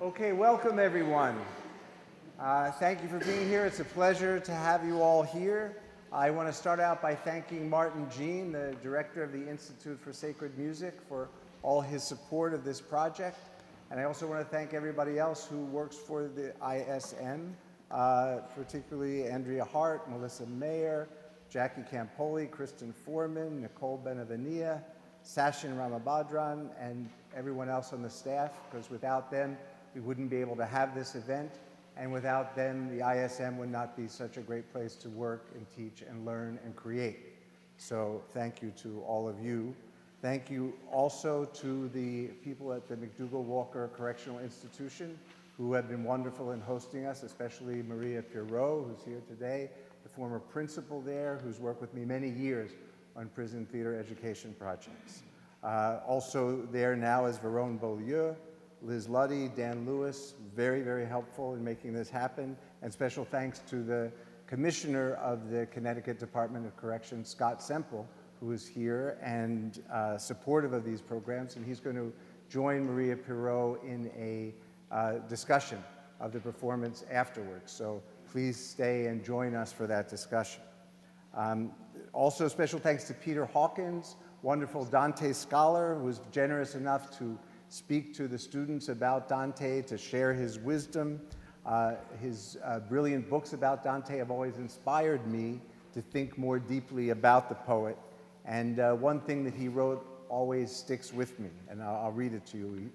Okay, welcome everyone. Thank you for being here. It's a pleasure to have you all here. I want to start out by thanking Martin Jean, the director of the Institute for Sacred Music, for all his support of this project. And I also want to thank everybody else who works for the ISM, particularly Andrea Hart, Melissa Mayer, Jackie Campoli, Kristen Foreman, Nicole Benavenia, Sachin Ramabhadran, and everyone else on the staff, because without them, we wouldn't be able to have this event, and without them, the ISM would not be such a great place to work and teach and learn and create. So thank you to all of you. Thank you also to the people at the Macdougall-Walker Correctional Institution who have been wonderful in hosting us, especially Maria Pirot, who's here today, the former principal there, who's worked with me many years on prison theater education projects. Also there now is Verone Beaulieu, Liz Luddy, Dan Lewis, very, very helpful in making this happen. And special thanks to the commissioner of the Connecticut Department of Corrections, Scott Semple, who is here and supportive of these programs. And he's going to join Maria Pirot in a discussion of the performance afterwards. So please stay and join us for that discussion. Also special thanks to Peter Hawkins, wonderful Dante scholar who was generous enough to speak to the students about Dante, to share his wisdom. His brilliant books about Dante have always inspired me to think more deeply about the poet. And one thing that he wrote always sticks with me, and I'll read it to you,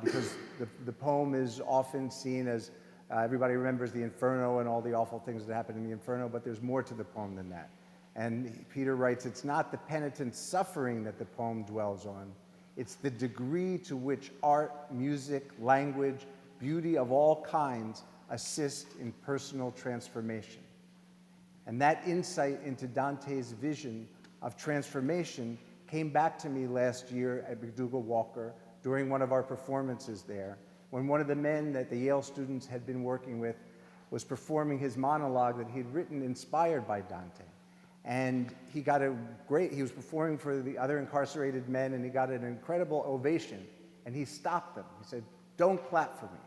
because the poem is often seen as, everybody remembers the Inferno and all the awful things that happened in the Inferno, but there's more to the poem than that. And Peter writes, it's not the penitent's suffering that the poem dwells on, it's the degree to which art, music, language, beauty of all kinds assist in personal transformation. And that insight into Dante's vision of transformation came back to me last year at Macdougall-Walker during one of our performances there, when one of the men that the Yale students had been working with was performing his monologue that he'd written inspired by Dante. And he was performing for the other incarcerated men, and he got an incredible ovation. And he stopped them. He said, "Don't clap for me.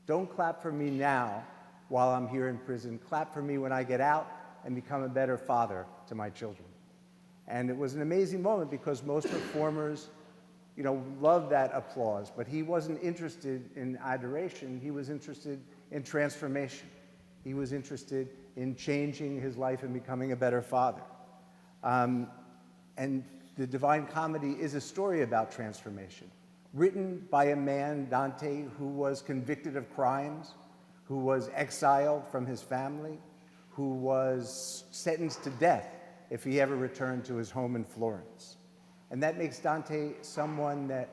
Don't clap for me now while I'm here in prison. Clap for me when I get out and become a better father to my children." And it was an amazing moment because most performers, love that applause, but he wasn't interested in adoration. He was interested in transformation. He was interested in changing his life and becoming a better father. And the Divine Comedy is a story about transformation, written by a man, Dante, who was convicted of crimes, who was exiled from his family, who was sentenced to death if he ever returned to his home in Florence. And that makes Dante someone that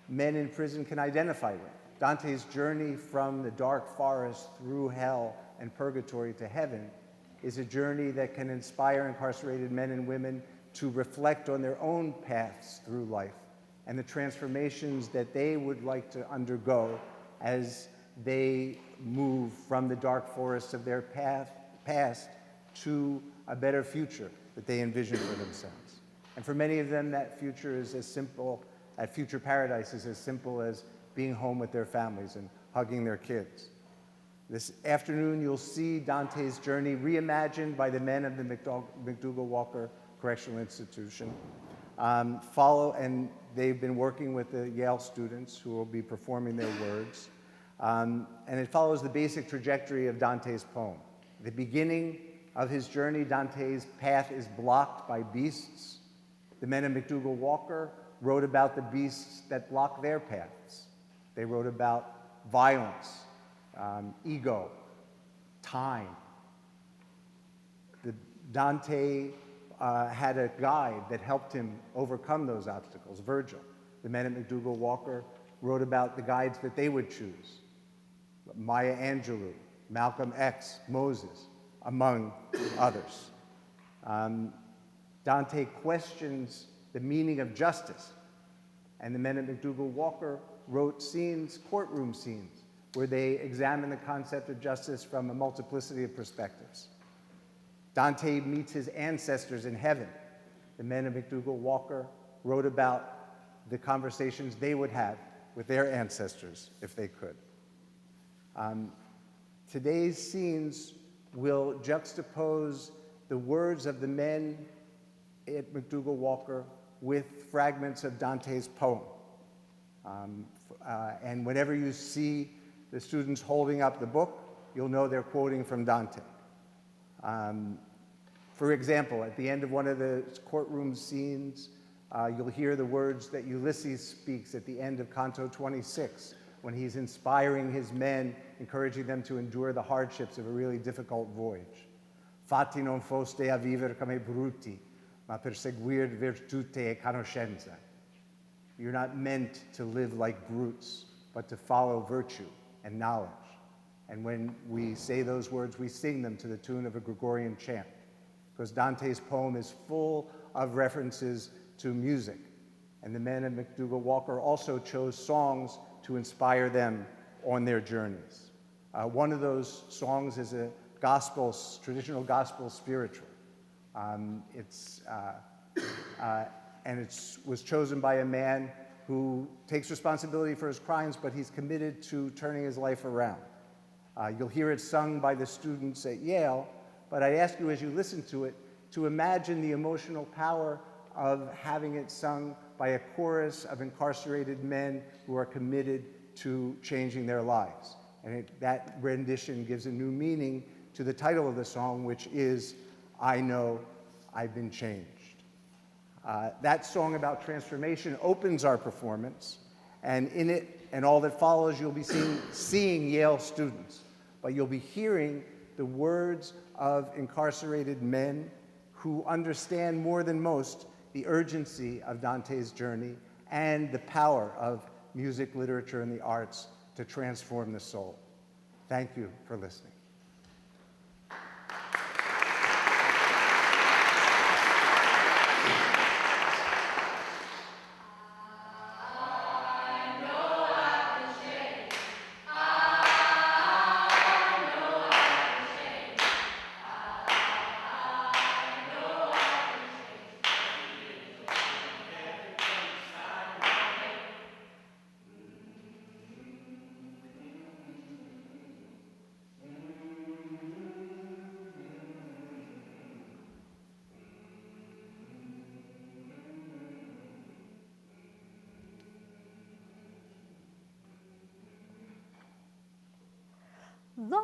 men in prison can identify with. Dante's journey from the dark forest through hell and purgatory to heaven is a journey that can inspire incarcerated men and women to reflect on their own paths through life and the transformations that they would like to undergo as they move from the dark forests of their past to a better future that they envision for themselves. And for many of them, that future is as simple, that future paradise is as simple as being home with their families and hugging their kids. This afternoon, you'll see Dante's journey reimagined by the men of the Macdougall-Walker Correctional Institution. And they've been working with the Yale students who will be performing their words. And it follows the basic trajectory of Dante's poem. At the beginning of his journey, Dante's path is blocked by beasts. The men of Macdougall-Walker wrote about the beasts that block their paths. They wrote about violence, ego, time. Dante had a guide that helped him overcome those obstacles, Virgil. The men at Macdougall-Walker wrote about the guides that they would choose, Maya Angelou, Malcolm X, Moses, among others. Dante questions the meaning of justice, and the men at Macdougall-Walker wrote courtroom scenes, where they examine the concept of justice from a multiplicity of perspectives. Dante meets his ancestors in heaven. The men of Macdougall-Walker wrote about the conversations they would have with their ancestors if they could. Today's scenes will juxtapose the words of the men at Macdougall-Walker with fragments of Dante's poem. And whenever you see the students holding up the book, you'll know they're quoting from Dante. For example, at the end of one of the courtroom scenes, you'll hear the words that Ulysses speaks at the end of Canto 26, when he's inspiring his men, encouraging them to endure the hardships of a really difficult voyage. Fatti non foste a vivere come bruti, ma per seguir virtute e conoscenza. You're not meant to live like brutes, but to follow virtue and knowledge. And when we say those words, we sing them to the tune of a Gregorian chant, because Dante's poem is full of references to music. And the men of Macdougall-Walker also chose songs to inspire them on their journeys. One of those songs is a gospel, traditional gospel spiritual. It was chosen by a man who takes responsibility for his crimes, but he's committed to turning his life around. You'll hear it sung by the students at Yale, but I ask you as you listen to it to imagine the emotional power of having it sung by a chorus of incarcerated men who are committed to changing their lives. And that rendition gives a new meaning to the title of the song, which is, I Know I've Been Changed. That song about transformation opens our performance, and in it and all that follows, you'll be seeing Yale students, but you'll be hearing the words of incarcerated men who understand more than most the urgency of Dante's journey and the power of music, literature, and the arts to transform the soul. Thank you for listening. Lord,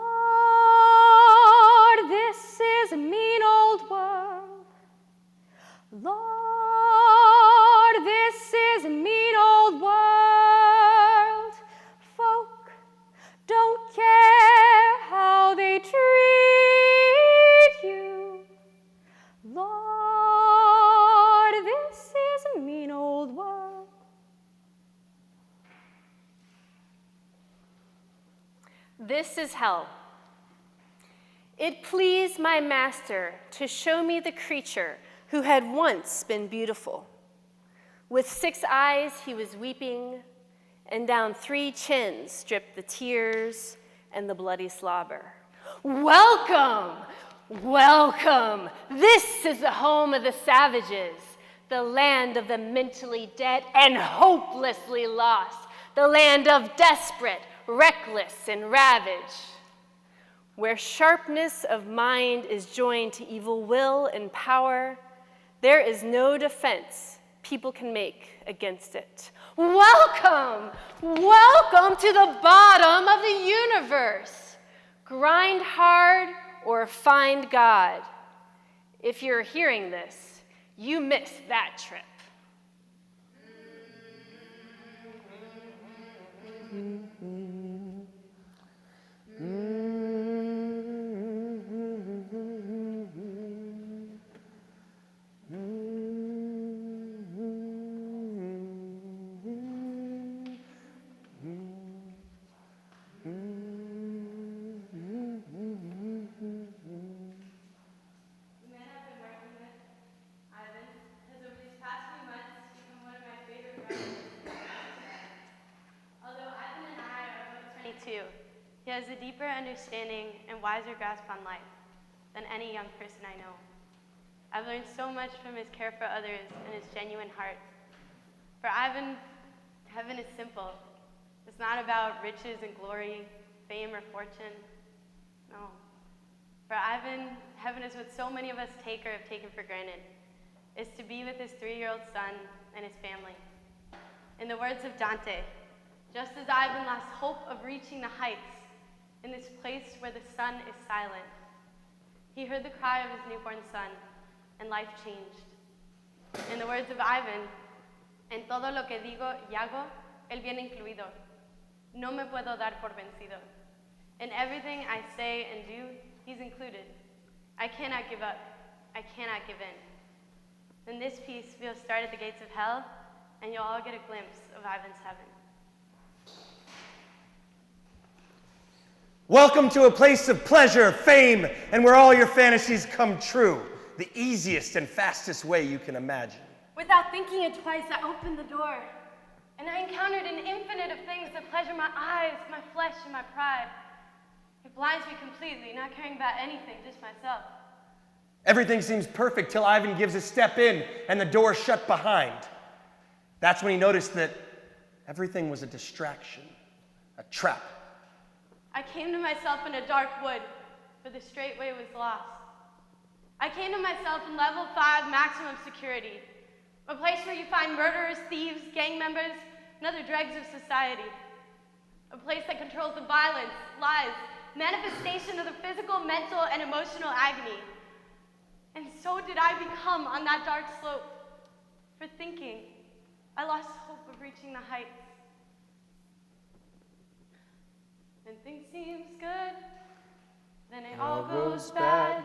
this is a mean old world. Lord, this is a mean old world. Folk don't care how they treat you. Lord, this is a mean old world. This is hell. It pleased my master to show me the creature who had once been beautiful. With 6 eyes he was weeping, and down 3 chins dripped the tears and the bloody slobber. Welcome, welcome. This is the home of the savages, the land of the mentally dead and hopelessly lost, the land of desperate, reckless, and ravaged, where sharpness of mind is joined to evil will and power. There is no defense people can make against it. Welcome, welcome to the bottom of the universe. Grind hard or find God. If you're hearing this, you missed that trip. He has a deeper understanding and wiser grasp on life than any young person I know. I've learned so much from his care for others and his genuine heart. For Ivan, heaven is simple. It's not about riches and glory. fame or fortune. No. For Ivan, heaven is what so many of us take or have taken for granted, is to be with his 3-year-old son and his family. In the words of Dante, just as Ivan lost hope of reaching the heights in this place where the sun is silent, he heard the cry of his newborn son, and life changed. In the words of Ivan, en todo lo que digo y hago, él viene incluido. No me puedo dar por vencido. In everything I say and do, he's included. I cannot give up. I cannot give in. In this piece, we'll start at the gates of hell, and you'll all get a glimpse of Ivan's heaven. Welcome to a place of pleasure, fame, and where all your fantasies come true. The easiest and fastest way you can imagine. Without thinking it twice, I opened the door, and I encountered an infinite of things that pleasure my eyes, my flesh, and my pride. It blinds me completely, not caring about anything, just myself. Everything seems perfect till Ivan gives a step in and the door shut behind. That's when he noticed that everything was a distraction, a trap. I came to myself in a dark wood, for the straight way was lost. I came to myself in level 5 maximum security, a place where you find murderers, thieves, gang members, and other dregs of society. A place that controls the violence, lies, manifestation of the physical, mental, and emotional agony. And so did I become on that dark slope. For thinking, I lost hope of reaching the heights. When things seems good, then it all goes bad.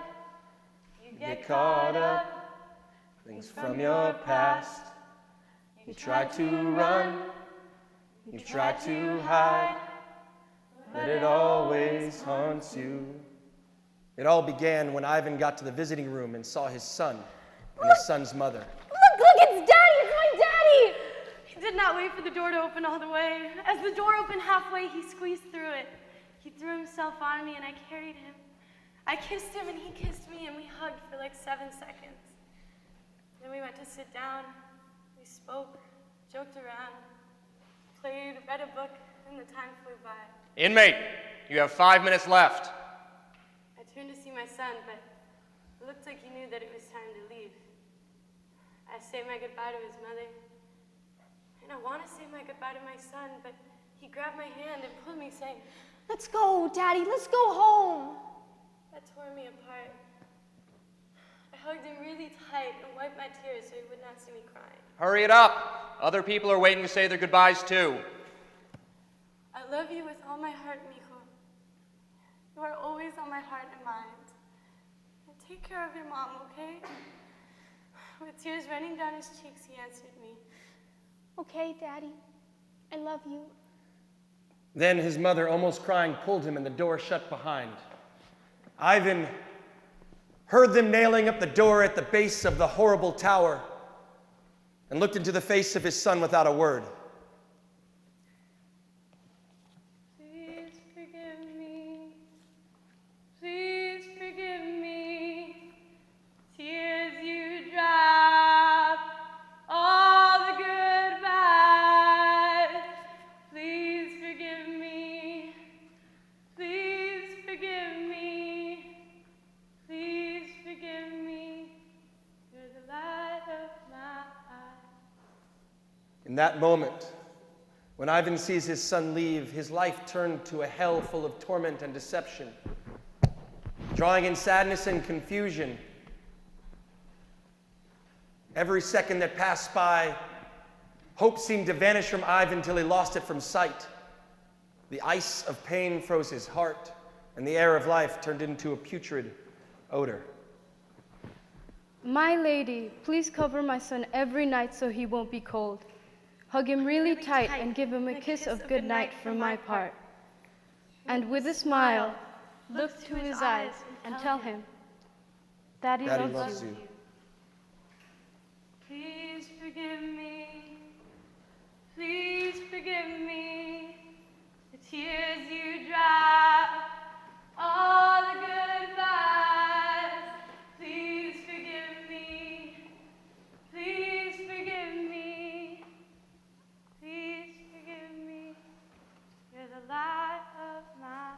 You get caught up, things from your past. You try to run, you try to hide, but it always haunts you. It all began when Ivan got to the visiting room and saw his son and his son's mother. Look, it's Daddy! It's my daddy! He did not wait for the door to open all the way. As the door opened halfway, he squeezed through it. He threw himself on me and I carried him. I kissed him and he kissed me and we hugged for like 7 seconds. Then we went to sit down. We spoke, joked around, played, read a book, and the time flew by. Inmate, you have 5 minutes left. I turned to see my son, but it looked like he knew that it was time to leave. I say my goodbye to his mother, and I want to say my goodbye to my son, but he grabbed my hand and pulled me, saying, Let's go, Daddy, let's go home. that tore me apart. I hugged him really tight and wiped my tears so he would not see me crying. Hurry it up. Other people are waiting to say their goodbyes too. I love you with all my heart, mijo. You are always on my heart and mind. And take care of your mom, okay? With tears running down his cheeks, he answered me. Okay, Daddy, I love you. Then his mother, almost crying, pulled him and the door shut behind. Ivan heard them nailing up the door at the base of the horrible tower and looked into the face of his son without a word. Please forgive me. Please forgive me. Tears you drop, all the goodbyes. Please forgive me. Please forgive me. Please forgive me. You're the light of my eyes. In that moment, when Ivan sees his son leave, his life turned to a hell full of torment and deception. Drawing in sadness and confusion, every second that passed by, hope seemed to vanish from Ivan till he lost it from sight. The ice of pain froze his heart, and the air of life turned into a putrid odor. My lady, please cover my son every night so he won't be cold. Hug him really tight and give him a kiss of good night from my part. And with a smile, look to his eyes and tell him, Daddy loves you. Please forgive me. Please forgive me. The tears you drop, all the goodbyes. Please forgive me. Please forgive me. Please forgive me. You're the light of my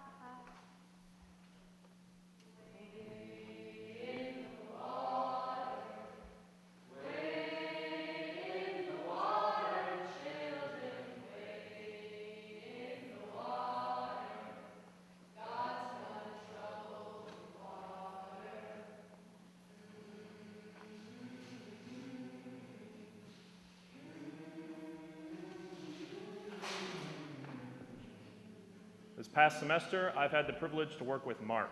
This past semester, I've had the privilege to work with Mark.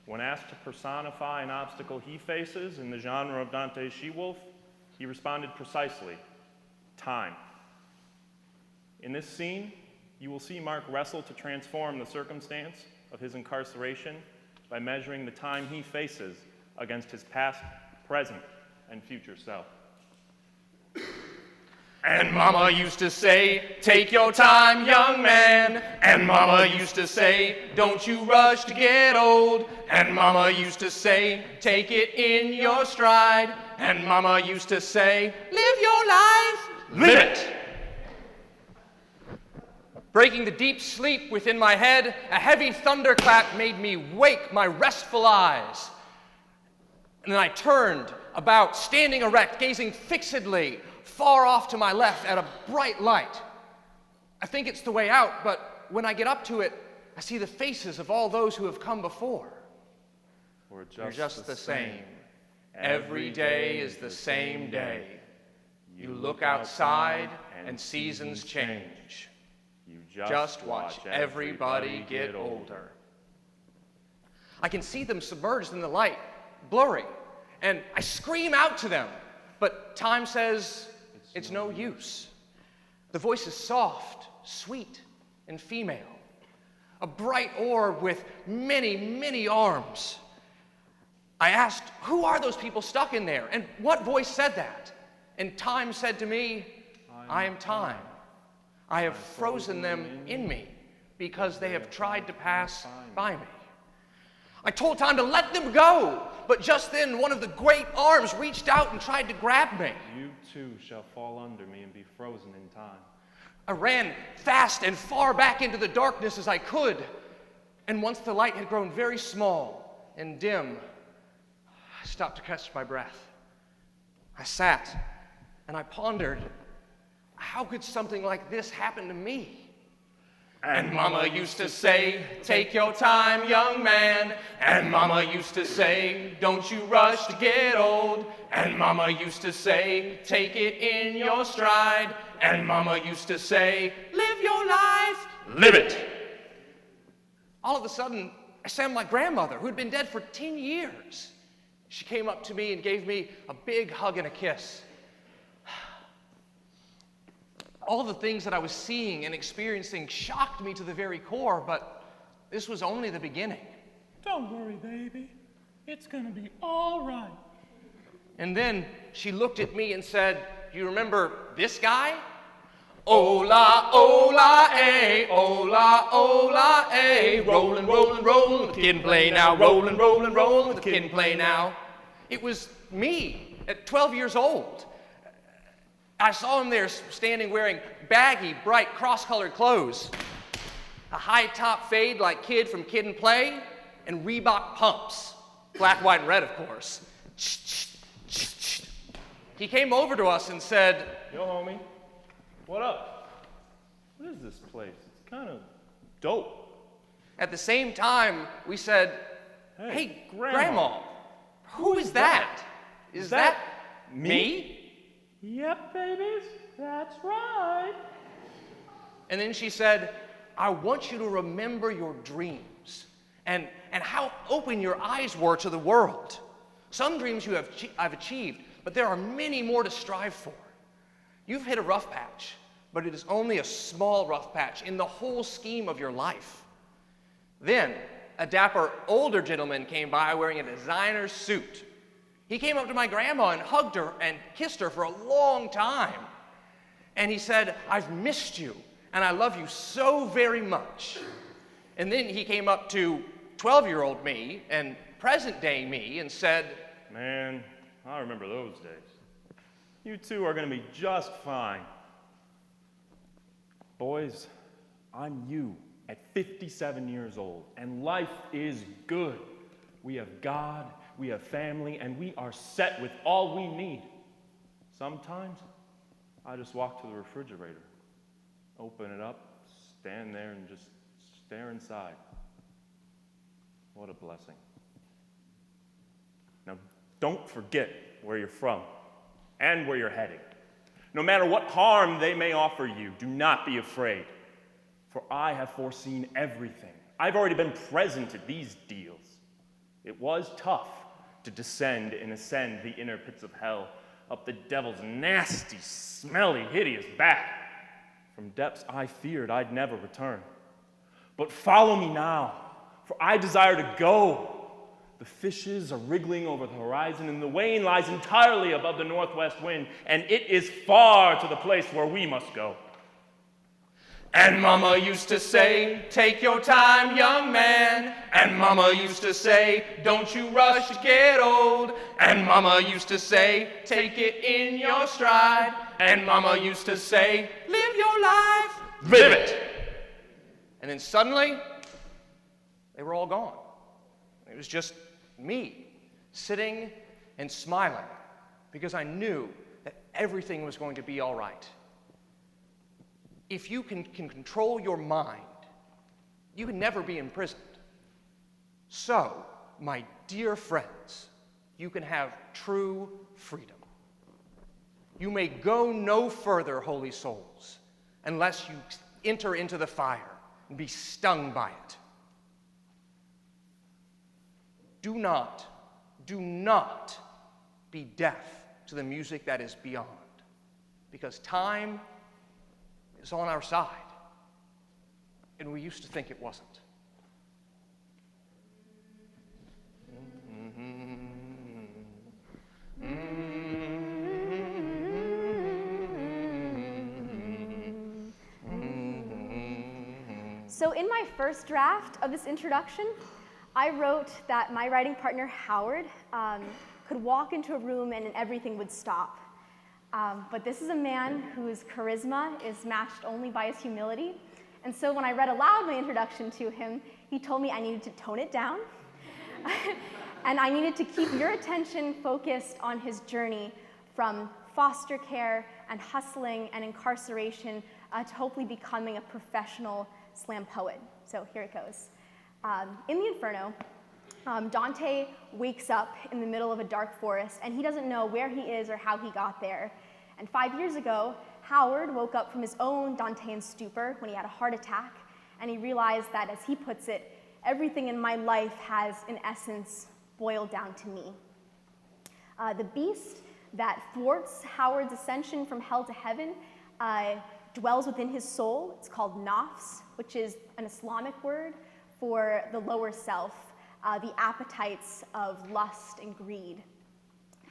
When asked to personify an obstacle he faces in the genre of Dante's She-Wolf, he responded precisely, time. In this scene, you will see Mark wrestle to transform the circumstance of his incarceration by measuring the time he faces against his past, present, and future self. And Mama used to say, take your time, young man. And Mama used to say, don't you rush to get old. And Mama used to say, take it in your stride. And Mama used to say, live your life, live it. Breaking the deep sleep within my head, a heavy thunderclap made me wake my restful eyes. And then I turned about, standing erect, gazing fixedly, far off to my left at a bright light. I think it's the way out, but when I get up to it, I see the faces of all those who have come before. We're just the same. Every day is the same day. You look outside and seasons change. You just watch everybody get older. I can see them submerged in the light, blurry, and I scream out to them, but time says it's no use. The voice is soft, sweet, and female. A bright orb with many, many arms. I asked, who are those people stuck in there? And what voice said that? And time said to me, I am time. I have frozen them in me because they have tried to pass by me. I told time to let them go, but just then one of the great arms reached out and tried to grab me. You too shall fall under me and be frozen in time. I ran fast and far back into the darkness as I could, and once the light had grown very small and dim, I stopped to catch my breath. I sat and I pondered, how could something like this happen to me? And Mama used to say, take your time, young man. And Mama used to say, don't you rush to get old. And Mama used to say, take it in your stride. And Mama used to say, live your life, live it. All of a sudden, I saw my grandmother, who had been dead for 10 years. She came up to me and gave me a big hug and a kiss. All the things that I was seeing and experiencing shocked me to the very core, but this was only the beginning. Don't worry, baby. It's gonna be all right. And then she looked at me and said, do you remember this guy? Ola, ola, eh, ola, ola, eh. Rollin', rollin', rollin' with the kid and play now. Rollin', rollin', rollin' with the kid and play now. It was me at 12 years old. I saw him there standing wearing baggy, bright, cross-colored clothes, a high-top fade like Kid from Kid and Play, and Reebok pumps, black, white, and red, of course. He came over to us and said, Yo, homie, what up? What is this place? It's kind of dope. At the same time, we said, hey, Grandma, who is that? Is that me? Yep, babies, that's right. And then she said, I want you to remember your dreams and how open your eyes were to the world. Some dreams I've achieved, but there are many more to strive for. You've hit a rough patch, but it is only a small rough patch in the whole scheme of your life. Then, a dapper older gentleman came by wearing a designer suit. He came up to my grandma and hugged her and kissed her for a long time. And he said, I've missed you, and I love you so very much. And then he came up to 12-year-old me and present-day me and said, Man, I remember those days. You two are going to be just fine. Boys, I'm you at 57 years old, and life is good. We have God, we have family, and we are set with all we need. Sometimes, I just walk to the refrigerator, open it up, stand there, and just stare inside. What a blessing. Now, don't forget where you're from and where you're heading. No matter what harm they may offer you, do not be afraid. for I have foreseen everything. I've already been present at these deals. It was tough to descend and ascend the inner pits of hell, up the devil's nasty, smelly, hideous back, from depths I feared I'd never return. But follow me now, for I desire to go. The fishes are wriggling over the horizon, and the Wain lies entirely above the northwest wind, and it is far to the place where we must go. And Mama used to say, take your time, young man. And Mama used to say, don't you rush to get old. And Mama used to say, take it in your stride. And Mama used to say, live your life. Live it! And then suddenly, they were all gone. It was just me, sitting and smiling, because I knew that everything was going to be all right. If you can control your mind, you can never be imprisoned. So, my dear friends, you can have true freedom. You may go no further, holy souls, unless you enter into the fire and be stung by it. Do not be deaf to the music that is beyond, because time is on our side, and we used to think it wasn't. So in my first draft of this introduction, I wrote that my writing partner, Howard, could walk into a room and everything would stop. But this is a man whose charisma is matched only by his humility. And so when I read aloud my introduction to him, he told me I needed to tone it down. And I needed to keep your attention focused on his journey from foster care and hustling and incarceration to hopefully becoming a professional slam poet. So here it goes. In the Inferno, Dante wakes up in the middle of a dark forest, and he doesn't know where he is or how he got there. And 5 years ago, Howard woke up from his own Dantean stupor when he had a heart attack, and he realized that, as he puts it, everything in my life has, in essence, boiled down to me. The beast that thwarts Howard's ascension from hell to heaven dwells within his soul. It's called nafs, which is an Islamic word for the lower self, the appetites of lust and greed.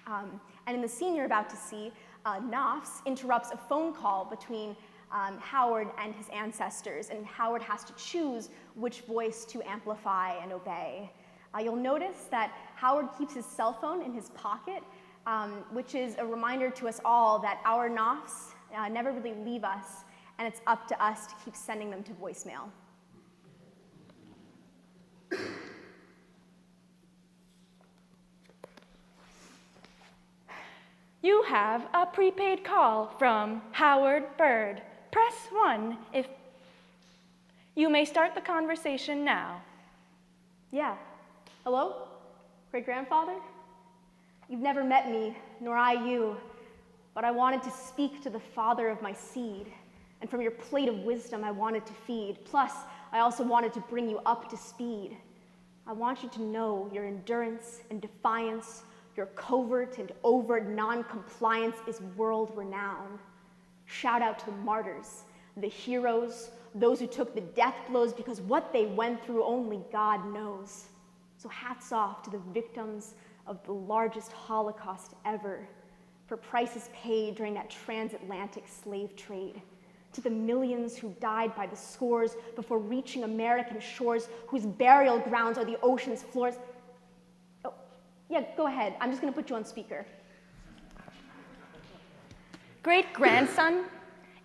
And in the scene you're about to see, nafs interrupts a phone call between Howard and his ancestors, and Howard has to choose which voice to amplify and obey. You'll notice that Howard keeps his cell phone in his pocket, which is a reminder to us all that our nafs never really leave us, and it's up to us to keep sending them to voicemail. You have a prepaid call from Howard Bird. Press 1 if you may start the conversation now. Yeah. Hello? Great-grandfather? You've never met me, nor I you, but I wanted to speak to the father of my seed, and from your plate of wisdom I wanted to feed. Plus, I also wanted to bring you up to speed. I want you to know your endurance and defiance, your covert and overt non-compliance is world-renowned. Shout out to the martyrs, the heroes, those who took the death blows, because what they went through only God knows. So hats off to the victims of the largest Holocaust ever, for prices paid during that transatlantic slave trade, to the millions who died by the scores before reaching American shores, whose burial grounds are the ocean's floors. Oh, yeah, go ahead. I'm just going to put you on speaker. Great-grandson,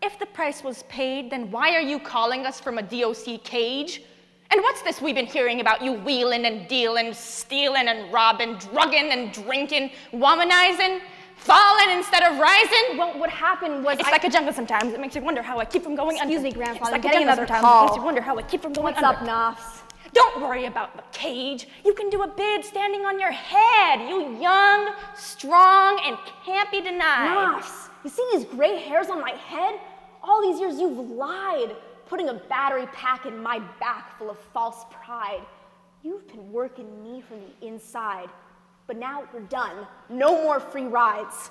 if the price was paid, then why are you calling us from a DOC cage? And what's this we've been hearing about you wheeling and dealing, stealing and robbing, drugging and drinking, womanizing, falling instead of rising? Well, what happened was It's like a jungle sometimes. It makes you wonder how I keep from going under. Excuse me, Grandfather, It's like getting a jungle another sometimes. call. It makes you wonder how I keep from going What's under. up, Nafs? Don't worry about the cage. You can do a bid standing on your head. You young, strong, and can't be denied. Nafs, you see these gray hairs on my head? All these years you've lied, putting a battery pack in my back full of false pride. You've been working me from the inside, but now we're done. No more free rides.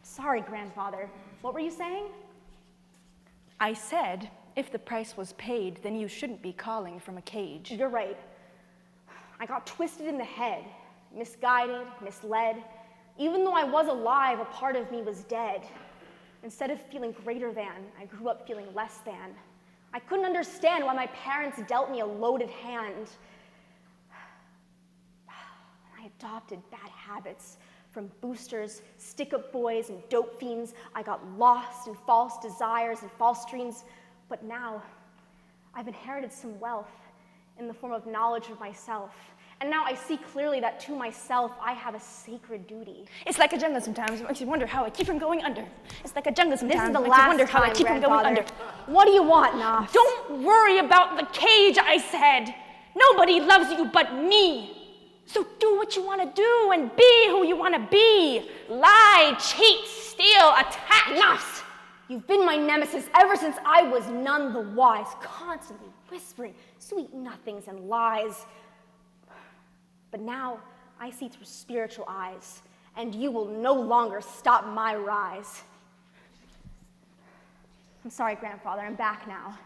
Sorry, grandfather. What were you saying? I said, if the price was paid, then you shouldn't be calling from a cage. You're right. I got twisted in the head, misguided, misled. Even though I was alive, a part of me was dead. Instead of feeling greater than, I grew up feeling less than. I couldn't understand why my parents dealt me a loaded hand. I adopted bad habits. From boosters, stick-up boys, and dope fiends, I got lost in false desires and false dreams. But now, I've inherited some wealth in the form of knowledge of myself. And now I see clearly that to myself, I have a sacred duty. It's like a jungle sometimes. It makes you wonder how I keep from going under. It's like a jungle sometimes. This is the It makes you last wonder how I time, keep from going grandfather. under. What do you want, Nas? Don't worry about the cage, I said. Nobody loves you but me. So do what you want to do and be who you want to be. Lie, cheat, steal, attack. Nas! You've been my nemesis ever since I was none the wise, constantly whispering sweet nothings and lies. But now I see through spiritual eyes, and you will no longer stop my rise. I'm sorry, grandfather, I'm back now.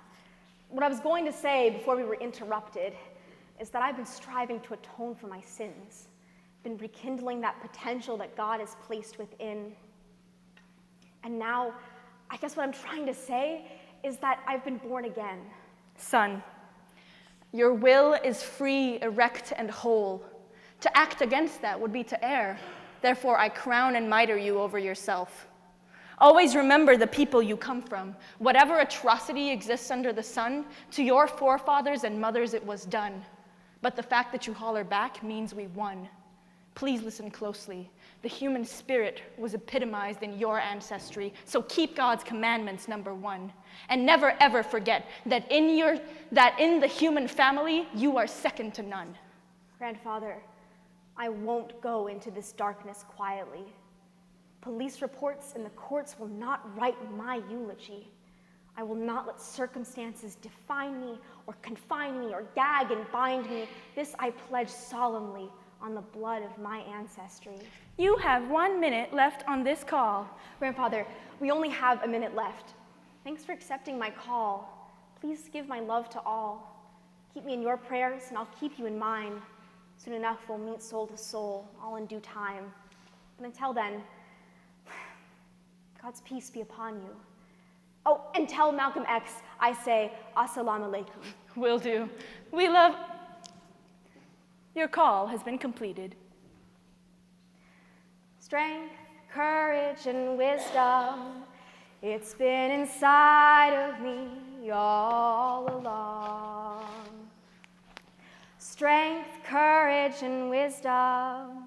What I was going to say before we were interrupted is that I've been striving to atone for my sins, been rekindling that potential that God has placed within. And now, I guess what I'm trying to say is that I've been born again. Son, your will is free, erect, and whole. To act against that would be to err. Therefore, I crown and mitre you over yourself. Always remember the people you come from. Whatever atrocity exists under the sun, to your forefathers and mothers it was done. But the fact that you holler back means we won. Please listen closely. The human spirit was epitomized in your ancestry, so keep God's commandments number one. And never ever forget that in the human family, you are second to none. Grandfather, I won't go into this darkness quietly. Police reports and the courts will not write my eulogy. I will not let circumstances define me or confine me or gag and bind me. This I pledge solemnly on the blood of my ancestry. You have 1 minute left on this call. Grandfather, we only have a minute left. Thanks for accepting my call. Please give my love to all. Keep me in your prayers and I'll keep you in mine. Soon enough we'll meet soul to soul, all in due time. But until then, God's peace be upon you. Oh, and tell Malcolm X I say, Assalamu alaikum. Will do. We love... Your call has been completed. Strength, courage, and wisdom, it's been inside of me all along. Strength, courage, and wisdom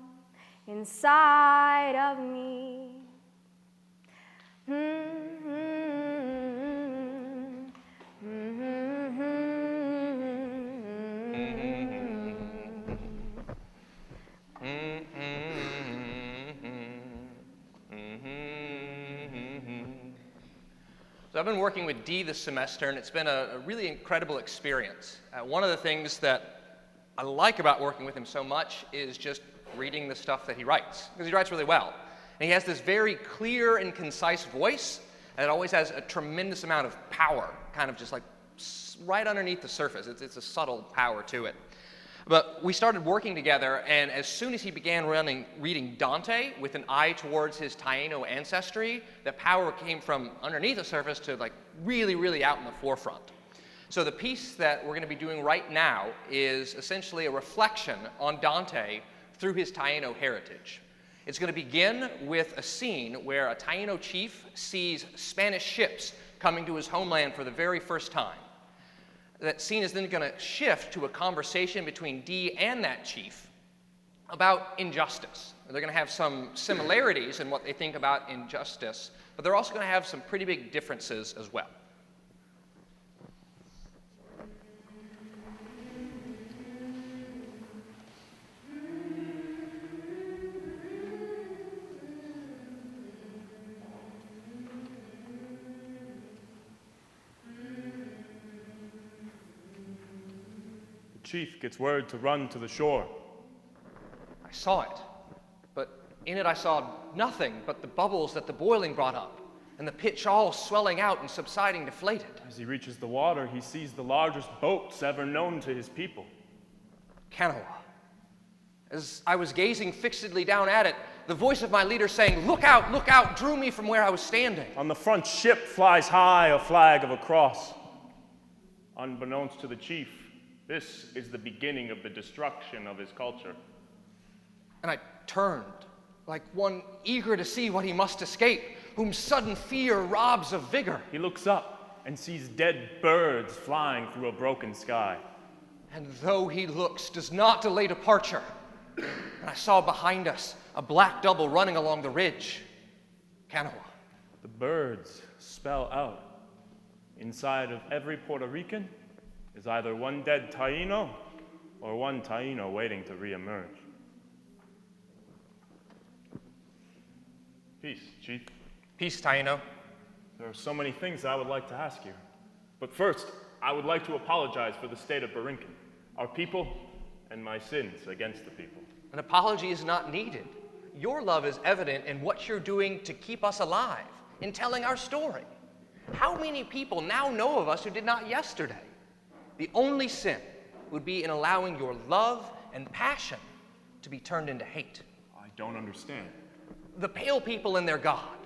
inside of me. So I've been working with Dee this semester, and it's been a really incredible experience. One of the things that I like about working with him so much is just reading the stuff that he writes, because he writes really well. And he has this very clear and concise voice, and it always has a tremendous amount of power, kind of just like right underneath the surface. It's a subtle power to it. But we started working together, and as soon as he began reading Dante with an eye towards his Taino ancestry, the power came from underneath the surface to like really, really out in the forefront. So the piece that we're going to be doing right now is essentially a reflection on Dante through his Taino heritage. It's going to begin with a scene where a Taino chief sees Spanish ships coming to his homeland for the very first time. That scene is then going to shift to a conversation between Dee and that chief about injustice. They're going to have some similarities in what they think about injustice, but they're also going to have some pretty big differences as well. chief gets word to run to the shore. I saw it, but in it I saw nothing but the bubbles that the boiling brought up, and the pitch all swelling out and subsiding deflated. As he reaches the water, he sees the largest boats ever known to his people. Kanawha. As I was gazing fixedly down at it, the voice of my leader saying, look out, drew me from where I was standing. On the front ship flies high a flag of a cross. Unbeknownst to the chief, this is the beginning of the destruction of his culture. And I turned, like one eager to see what he must escape, whom sudden fear robs of vigor. He looks up and sees dead birds flying through a broken sky. And though he looks, does not delay departure. And I saw behind us a black double running along the ridge. Kanawha. The birds spell out. Inside of every Puerto Rican is either one dead Taino or one Taino waiting to reemerge. Peace, Chief. Peace, Taino. There are so many things I would like to ask you. But first, I would like to apologize for the state of Barinkin, our people, and my sins against the people. An apology is not needed. Your love is evident in what you're doing to keep us alive, in telling our story. How many people now know of us who did not yesterday? The only sin would be in allowing your love and passion to be turned into hate. I don't understand. The pale people and their God.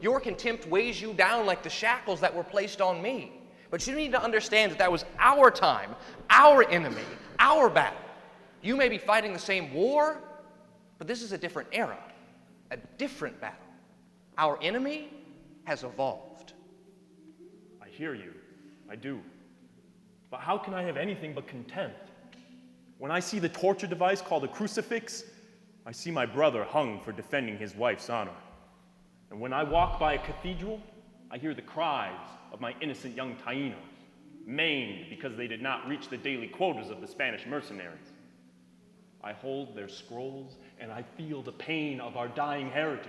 Your contempt weighs you down like the shackles that were placed on me. But you need to understand that that was our time, our enemy, our battle. You may be fighting the same war, but this is a different era, a different battle. Our enemy has evolved. I hear you. I do. But how can I have anything but contempt? When I see the torture device called a crucifix, I see my brother hung for defending his wife's honor. And when I walk by a cathedral, I hear the cries of my innocent young Tainos, maimed because they did not reach the daily quotas of the Spanish mercenaries. I hold their scrolls, and I feel the pain of our dying heritage.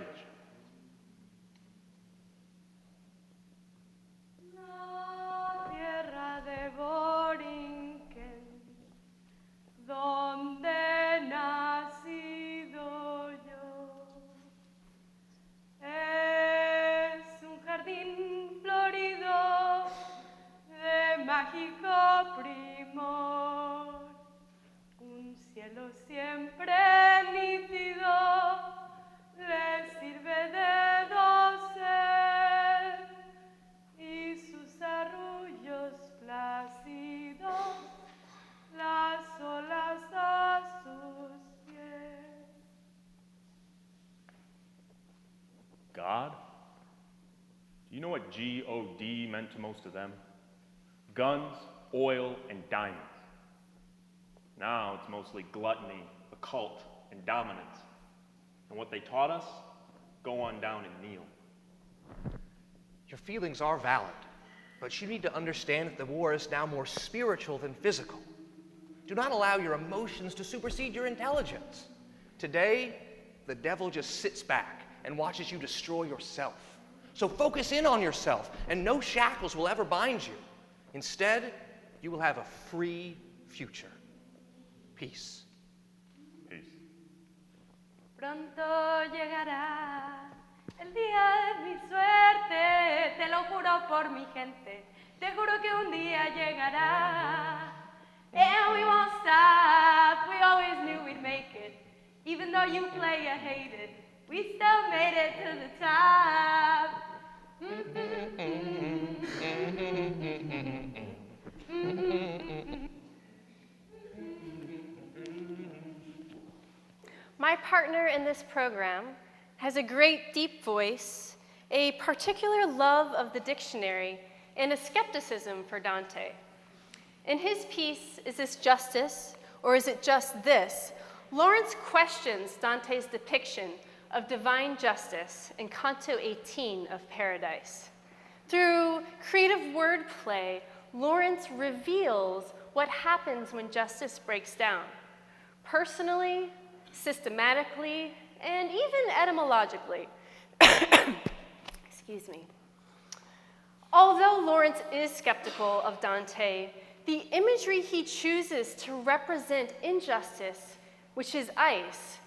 La tierra de Borinquen, donde he nacido yo, es un jardín florido de mágico primor, un cielo siempre nítido le sirve de dosel y sus arrullos plácidos las olas a sus pies. God? Do you know what G-O-D meant to most of them? Guns, oil, and diamonds. Now it's mostly gluttony, the cult, and dominance. And what they taught us, go on down and kneel. Your feelings are valid, but you need to understand that the war is now more spiritual than physical. Do not allow your emotions to supersede your intelligence. Today, the devil just sits back and watches you destroy yourself. So focus in on yourself, and no shackles will ever bind you. Instead, you will have a free future. Peace. Peace. Pronto llegará el día de mi suerte, te lo juro por mi gente, te juro que un día llegará. And we won't stop, we always knew we'd make it. Even though you play a hated, we still made it to the top. My partner in this program has a great deep voice, a particular love of the dictionary, and a skepticism for Dante. In his piece, Is This Justice, or Is It Just This?, Lawrence questions Dante's depiction of divine justice in Canto 18 of Paradise. Through creative wordplay, Lawrence reveals what happens when justice breaks down, personally, systematically, and even etymologically. Excuse me. Although Lawrence is skeptical of Dante, the imagery he chooses to represent injustice, which is ice,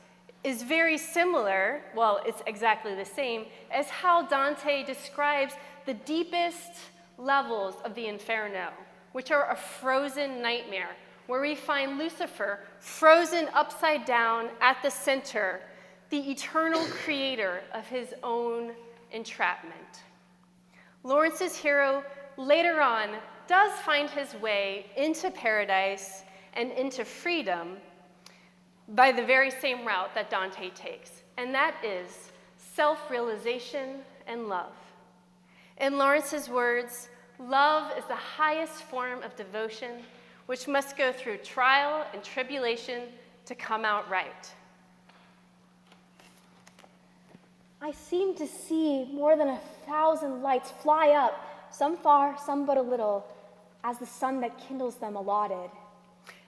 is very similar, well, it's exactly the same, as how Dante describes the deepest levels of the Inferno, which are a frozen nightmare, where we find Lucifer frozen upside down at the center, the eternal creator of his own entrapment. Lawrence's hero later on does find his way into paradise and into freedom by the very same route that Dante takes, and that is self-realization and love. In Lawrence's words, love is the highest form of devotion, which must go through trial and tribulation to come out right. I seem to see more than 1,000 lights fly up, some far, some but a little, as the sun that kindles them allotted.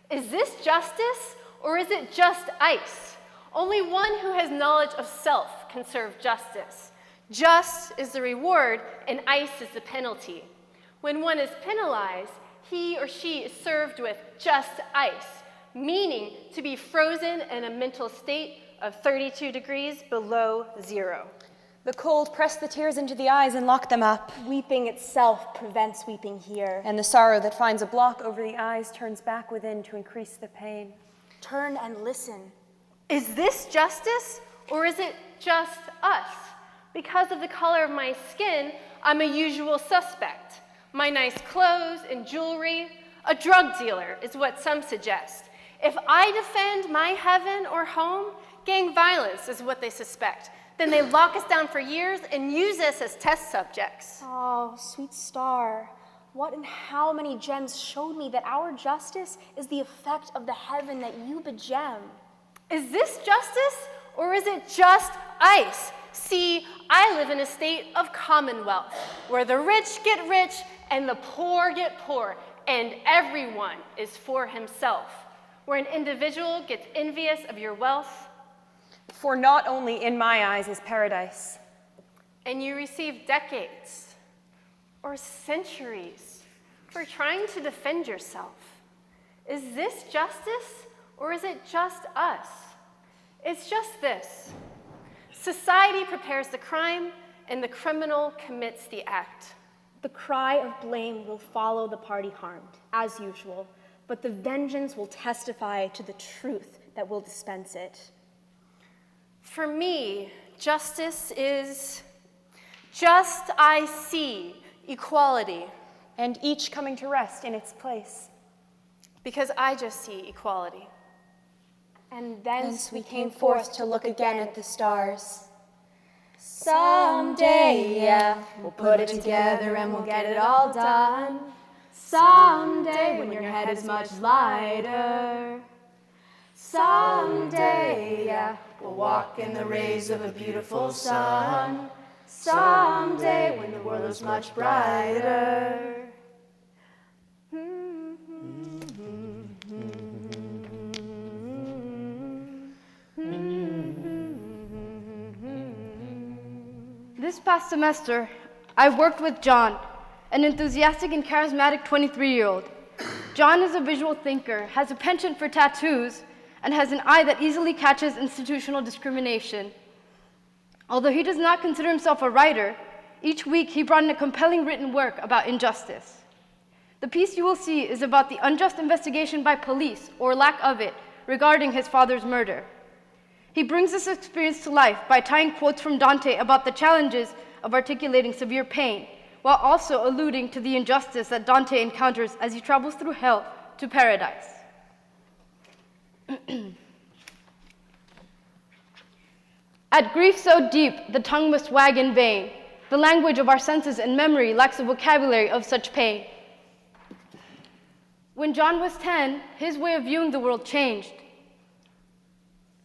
Is this justice, or is it just ice? Only one who has knowledge of self can serve justice. Just is the reward, and ice is the penalty. When one is penalized, he or she is served with just ice, meaning to be frozen in a mental state of 32 degrees below zero. The cold pressed the tears into the eyes and locked them up. Weeping itself prevents weeping here. And the sorrow that finds a block over the eyes turns back within to increase the pain. Turn and listen. Is this justice, or is it just us? Because of the color of my skin, I'm a usual suspect. My nice clothes and jewelry, a drug dealer is what some suggest. If I defend my heaven or home, gang violence is what they suspect. Then they lock us down for years and use us as test subjects. Oh, sweet star, what and how many gems showed me that our justice is the effect of the heaven that you begem. Is this justice, or is it just ice? See, I live in a state of commonwealth, where the rich get rich and the poor get poor, and everyone is for himself, where an individual gets envious of your wealth. For not only in my eyes is paradise. And you receive decades or centuries for trying to defend yourself. Is this justice, or is it just us? It's just this. Society prepares the crime, and the criminal commits the act. The cry of blame will follow the party harmed, as usual, but the vengeance will testify to the truth that will dispense it. For me, justice is just I see equality. And each coming to rest in its place. Because I just see equality. And thence we came forth to look again at the stars. Someday, yeah, we'll put it together and we'll get it all done. Someday, when your head is much lighter. Someday, yeah, we'll walk in the rays of a beautiful sun. Someday, when the world is much brighter. This past semester, I worked with John, an enthusiastic and charismatic 23-year-old. John is a visual thinker, has a penchant for tattoos, and has an eye that easily catches institutional discrimination. Although he does not consider himself a writer, each week he brought in a compelling written work about injustice. The piece you will see is about the unjust investigation by police, or lack of it, regarding his father's murder. He brings this experience to life by tying quotes from Dante about the challenges of articulating severe pain, while also alluding to the injustice that Dante encounters as he travels through hell to paradise. At grief so deep, the tongue must wag in vain. The language of our senses and memory lacks a vocabulary of such pain. When John was 10, his way of viewing the world changed.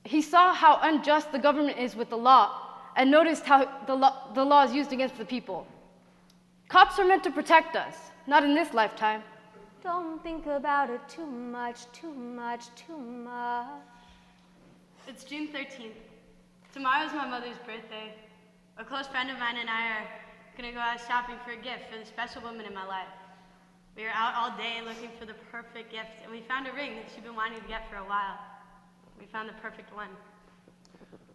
He saw how unjust the government is with the law, and noticed how the law is used against the people. Cops are meant to protect us, not in this lifetime. Don't think about it too much, too much, too much. It's June 13th. Tomorrow's my mother's birthday. A close friend of mine and I are gonna go out shopping for a gift for the special woman in my life. We were out all day looking for the perfect gift, and we found a ring that she'd been wanting to get for a while. We found the perfect one.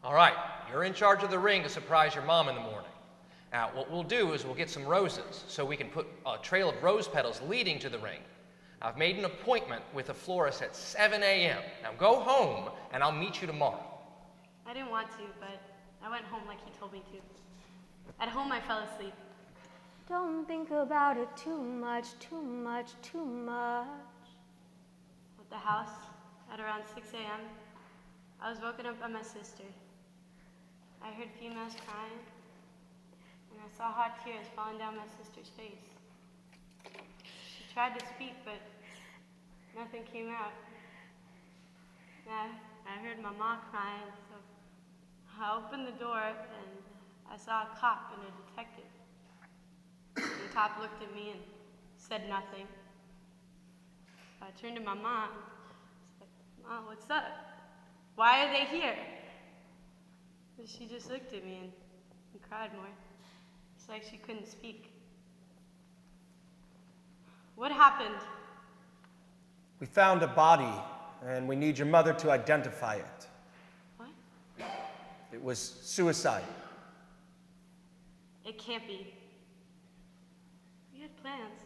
All right, you're in charge of the ring to surprise your mom in the morning. Now, what we'll do is we'll get some roses so we can put a trail of rose petals leading to the ring. I've made an appointment with a florist at 7 a.m. Now go home, and I'll meet you tomorrow. I didn't want to, but I went home like he told me to. At home, I fell asleep. Don't think about it too much, too much, too much. At the house, at around 6 a.m., I was woken up by my sister. I heard females crying, and I saw hot tears falling down my sister's face. She tried to speak, but nothing came out. I heard my mom crying, so I opened the door, and I saw a cop and a detective. The cop looked at me and said nothing. I turned to my mom. I said, "Mom, what's up? Why are they here?" But she just looked at me and cried more. It's like she couldn't speak. What happened? We found a body, and we need your mother to identify it. What? It was suicide. It can't be. We had plans.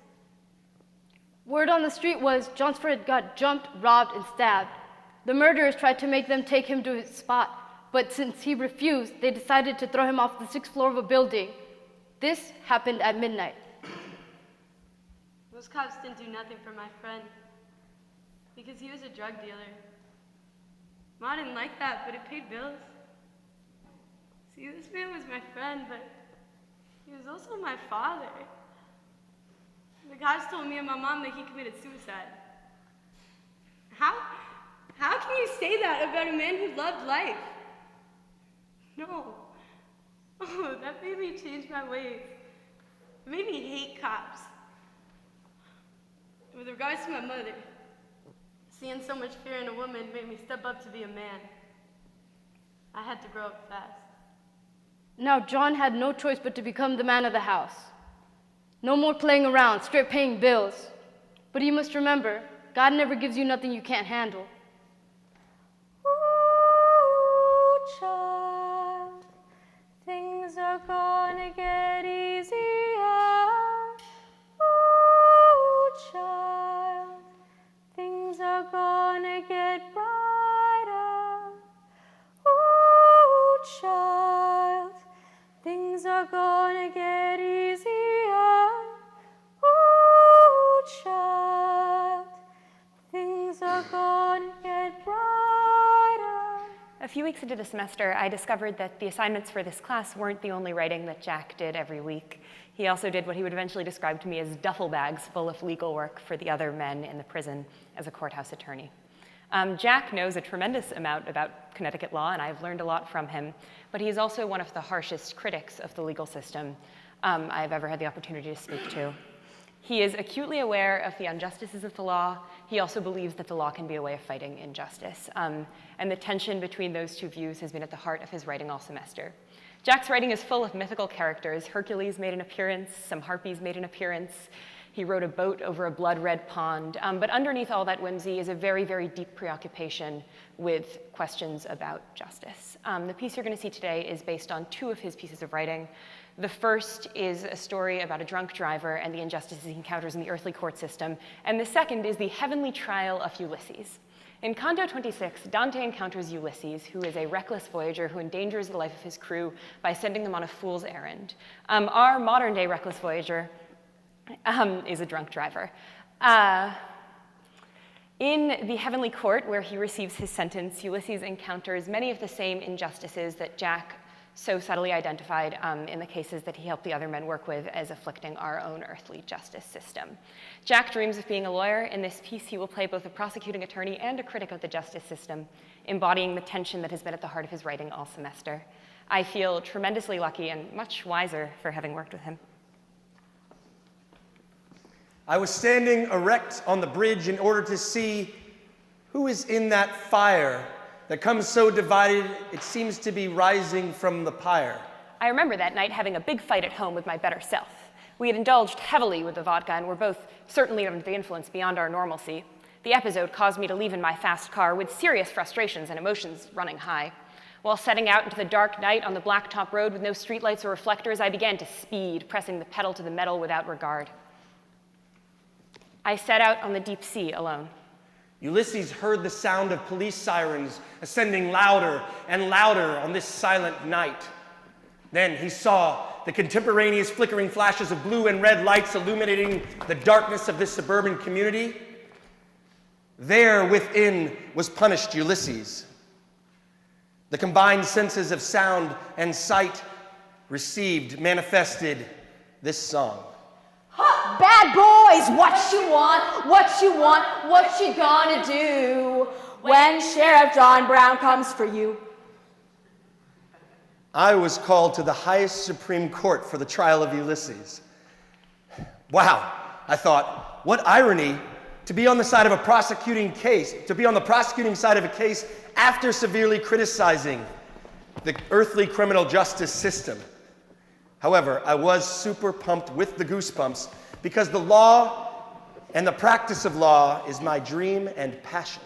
Word on the street was John's friend got jumped, robbed, and stabbed. The murderers tried to make them take him to his spot, but since he refused, they decided to throw him off the 6th floor of a building. This happened at midnight. Those cops didn't do nothing for my friend because he was a drug dealer. Ma didn't like that, but it paid bills. See, this man was my friend, but he was also my father. The cops told me and my mom that he committed suicide. How can you say that about a man who loved life? No. Oh, that made me change my ways. It made me hate cops. With regards to my mother, seeing so much fear in a woman made me step up to be a man. I had to grow up fast. Now John had no choice but to become the man of the house. No more playing around, straight paying bills. But you must remember, God never gives you nothing you can't handle. Ooh, child, things are gonna get easier. Ooh, child, things are gonna get brighter. Ooh, child, things are gonna get easier. Ooh, child, things are gonna get brighter. A few weeks into the semester, I discovered that the assignments for this class weren't the only writing that Jack did every week. He also did what he would eventually describe to me as duffel bags full of legal work for the other men in the prison as a courthouse attorney. Jack knows a tremendous amount about Connecticut law, and I've learned a lot from him, but he's also one of the harshest critics of the legal system I've ever had the opportunity to speak to. He is acutely aware of the injustices of the law. He also believes that the law can be a way of fighting injustice. And the tension between those two views has been at the heart of his writing all semester. Jack's writing is full of mythical characters. Hercules made an appearance, some harpies made an appearance. He rowed a boat over a blood-red pond. But underneath all that whimsy is a very, very deep preoccupation with questions about justice. The piece you're going to see today is based on two of his pieces of writing. The first is a story about a drunk driver and the injustices he encounters in the earthly court system. And the second is the heavenly trial of Ulysses. In Canto 26, Dante encounters Ulysses, who is a reckless voyager who endangers the life of his crew by sending them on a fool's errand. Our modern-day reckless voyager is a drunk driver. In the heavenly court, where he receives his sentence, Ulysses encounters many of the same injustices that Jack so subtly identified in the cases that he helped the other men work with as afflicting our own earthly justice system. Jack dreams of being a lawyer. In this piece, he will play both a prosecuting attorney and a critic of the justice system, embodying the tension that has been at the heart of his writing all semester. I feel tremendously lucky and much wiser for having worked with him. I was standing erect on the bridge in order to see who is in that fire that comes so divided it seems to be rising from the pyre. I remember that night having a big fight at home with my better self. We had indulged heavily with the vodka and were both certainly under the influence beyond our normalcy. The episode caused me to leave in my fast car with serious frustrations and emotions running high. While setting out into the dark night on the blacktop road with no streetlights or reflectors, I began to speed, pressing the pedal to the metal without regard. I set out on the deep sea alone. Ulysses heard the sound of police sirens ascending louder and louder on this silent night. Then he saw the contemporaneous flickering flashes of blue and red lights illuminating the darkness of this suburban community. There within was punished Ulysses. The combined senses of sound and sight manifested this song. Bad boys, what you want, what you gonna do when Sheriff John Brown comes for you? I was called to the highest Supreme Court for the trial of Ulysses. Wow, I thought, what irony to be on the side of a prosecuting case, to be on the prosecuting side of a case after severely criticizing the earthly criminal justice system. However, I was super pumped with the goosebumps because the law and the practice of law is my dream and passion.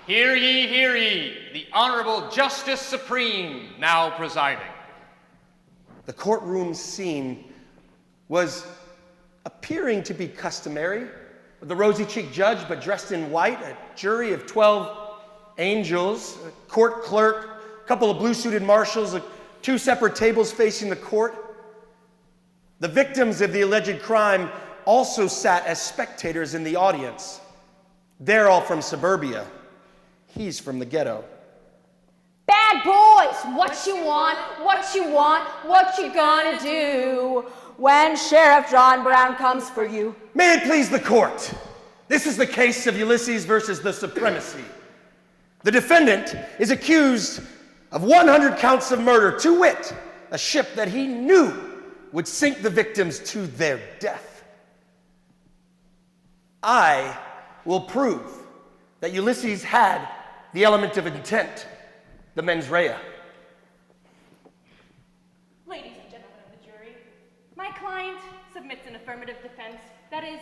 Hear ye, the Honorable Justice Supreme now presiding. The courtroom scene was appearing to be customary, with the rosy-cheeked judge but dressed in white, a jury of 12 angels, a court clerk, a couple of blue-suited marshals, two separate tables facing the court. The victims of the alleged crime also sat as spectators in the audience. They're all from suburbia. He's from the ghetto. Bad boys, what you want, what you gonna do when Sheriff John Brown comes for you? May it please the court. This is the case of Ulysses versus the Supremacy. The defendant is accused of 100 counts of murder, to wit, a ship that he knew would sink the victims to their death. I will prove that Ulysses had the element of intent, the mens rea. Ladies and gentlemen of the jury, my client submits an affirmative defense, that is,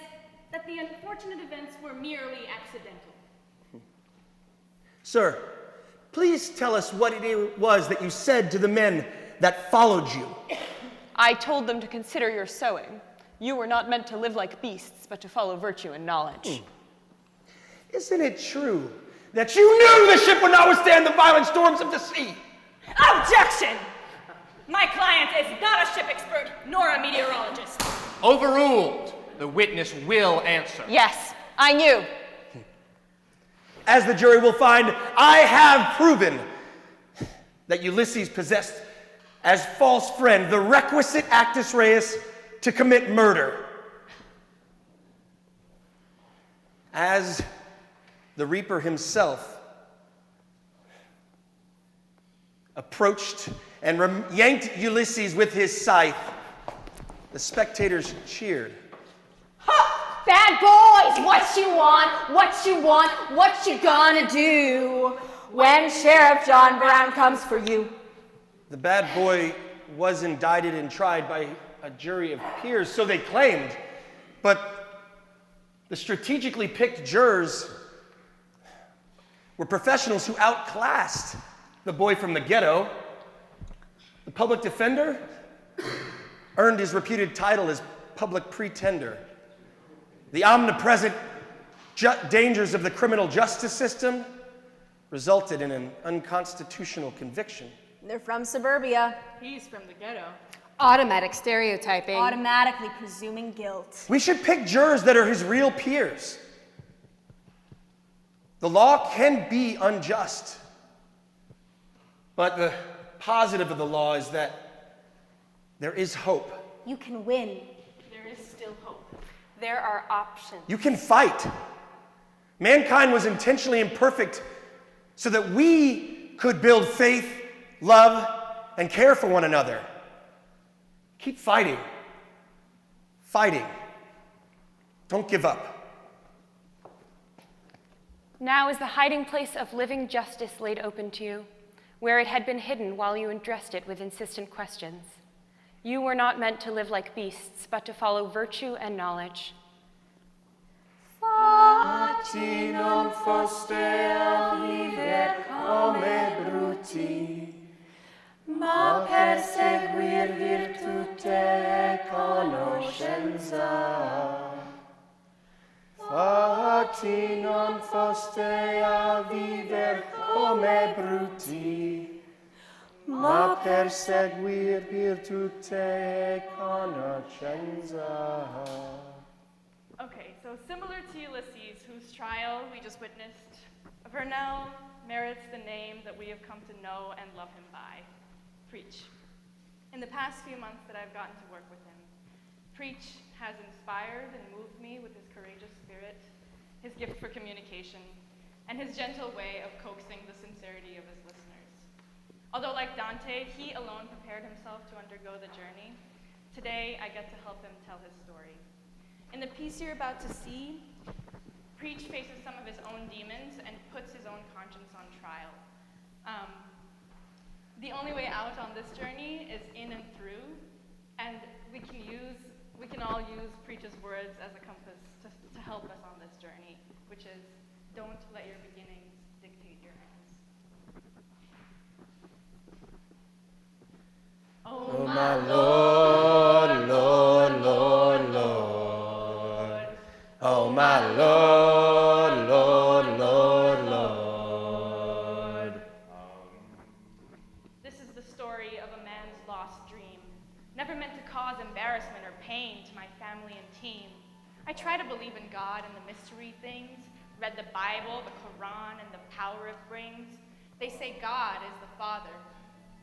that the unfortunate events were merely accidental. Sir, please tell us what it was that you said to the men that followed you. I told them to consider your sewing. You were not meant to live like beasts, but to follow virtue and knowledge. Isn't it true that you knew the ship would not withstand the violent storms of the sea? Objection! My client is not a ship expert, nor a meteorologist. Overruled. The witness will answer. Yes, I knew. As the jury will find, I have proven that Ulysses possessed as false friend the requisite actus reus to commit murder. As the reaper himself approached and yanked Ulysses with his scythe, the spectators cheered. Bad boys, what you gonna do when Sheriff John Brown comes for you? The bad boy was indicted and tried by a jury of peers, so they claimed, but the strategically picked jurors were professionals who outclassed the boy from the ghetto. The public defender earned his reputed title as public pretender. The omnipresent dangers of the criminal justice system resulted in an unconstitutional conviction. They're from suburbia. He's from the ghetto. Automatic stereotyping. Automatically presuming guilt. We should pick jurors that are his real peers. The law can be unjust, but the positive of the law is that there is hope. You can win. There is still hope. There are options. You can fight. Mankind was intentionally imperfect so that we could build faith, love, and care for one another. Keep fighting. Fighting. Don't give up. Now is the hiding place of living justice laid open to you, where it had been hidden while you undressed it with insistent questions. You were not meant to live like beasts, but to follow virtue and knowledge. Fatti non foste a viver come bruti, ma perseguir virtute e conoscenza. Fatti non foste a viver come bruti, ma perseguir virtute e conoscenza. Okay, so similar to Ulysses, whose trial we just witnessed, Vernell merits the name that we have come to know and love him by, Preach. In the past few months that I've gotten to work with him, Preach has inspired and moved me with his courageous spirit, his gift for communication, and his gentle way of coaxing the sincerity of his listeners. Although like Dante, he alone prepared himself to undergo the journey, today I get to help him tell his story. In the piece you're about to see, Preach faces some of his own demons and puts his own conscience on trial. The only way out on this journey is in and through, and we can all use Preach's words as a compass to help us on this journey, which is, don't let your beginnings dictate your ends. Oh my Lord, Lord, Lord, Lord. Oh my Lord, Lord, Lord, Lord. This is the story of a man's lost dream, never meant to cause embarrassment or pain to my family and team. I try to believe in God and the mystery things, read the Bible, the Quran, and the power it brings. They say God is the Father.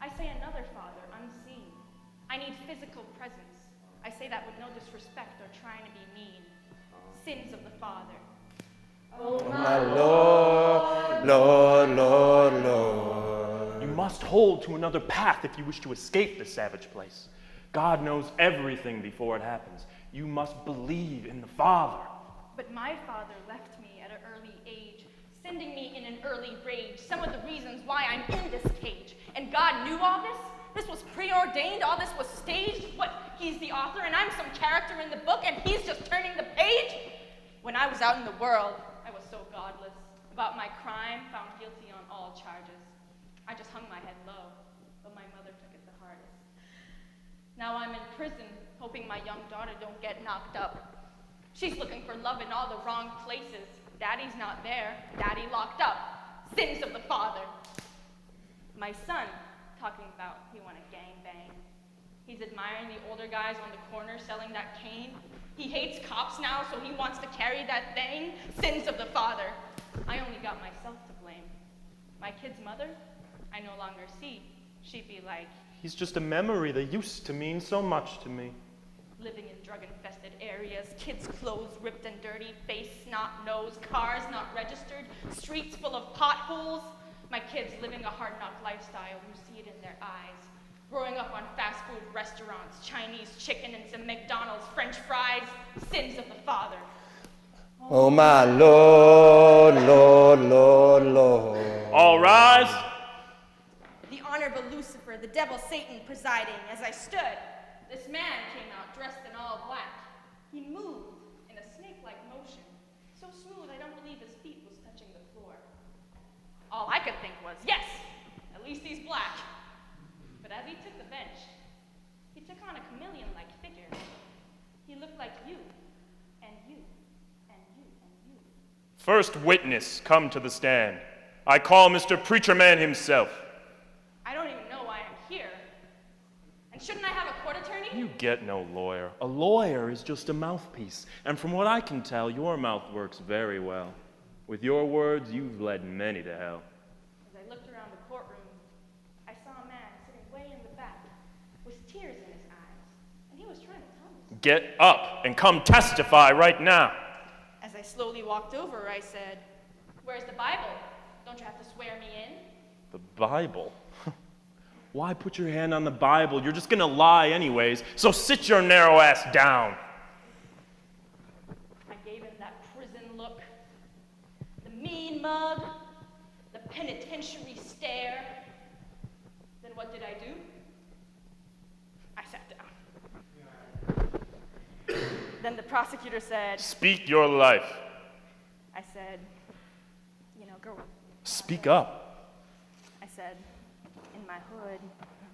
I say another Father, unseen. I need physical presence. I say that with no disrespect or trying to be mean. Sins of the Father. Oh my Lord, Lord, Lord, Lord. You must hold to another path if you wish to escape this savage place. God knows everything before it happens. You must believe in the Father. But my father left me at an early age, sending me in an early rage. Some of the reasons why I'm in this cage. And God knew all this? This was preordained? All this was staged? What, he's the author and I'm some character in the book and he's just turning the page? When I was out in the world, I was so godless. About my crime, found guilty on all charges. I just hung my head low, but my mother took it the hardest. Now I'm in prison, hoping my young daughter don't get knocked up. She's looking for love in all the wrong places. Daddy's not there. Daddy locked up. Sins of the father. My son, talking about he want a gangbang. He's admiring the older guys on the corner selling that cane. He hates cops now, so he wants to carry that thing. Sins of the father. I only got myself to blame. My kid's mother, I no longer see. She'd be like, He's just a memory that used to mean so much to me. living in drug-infested areas, kids' clothes ripped and dirty, face, snot, nose, cars not registered, streets full of potholes. My kids living a hard-knock lifestyle, you see it in their eyes. Growing up on fast food restaurants, Chinese chicken and some McDonald's French fries, sins of the father. Oh my Lord, Lord, Lord, Lord. All rise. The Honorable Lucifer, the devil Satan presiding. As I stood, this man came out dressed in all black. He moved in a snake-like motion, so smooth I don't believe his feet was touching the floor. All I could think was, yes, at least he's black. But as he took the bench, he took on a chameleon-like figure. He looked like you, and you, and you, and you. First witness, come to the stand. I call Mr. Preacher Man himself. I don't even know why I'm here. And shouldn't I have a court attorney? You get no lawyer. A lawyer is just a mouthpiece. And from what I can tell, your mouth works very well. With your words, you've led many to hell. As I looked around the courtroom, I saw a man sitting way in the back with tears in his eyes, and he was trying to tell me something. Get up and come testify right now. As I slowly walked over, I said, "Where's the Bible? Don't you have to swear me in?" The Bible? Why put your hand on the Bible? You're just gonna lie anyways, so sit your narrow ass down. I gave him that prison look, the mean mug, the penitentiary stare. Then what did I do? I sat down. Then the prosecutor said, Speak your life. I said, go. Speak up. I said, in my hood.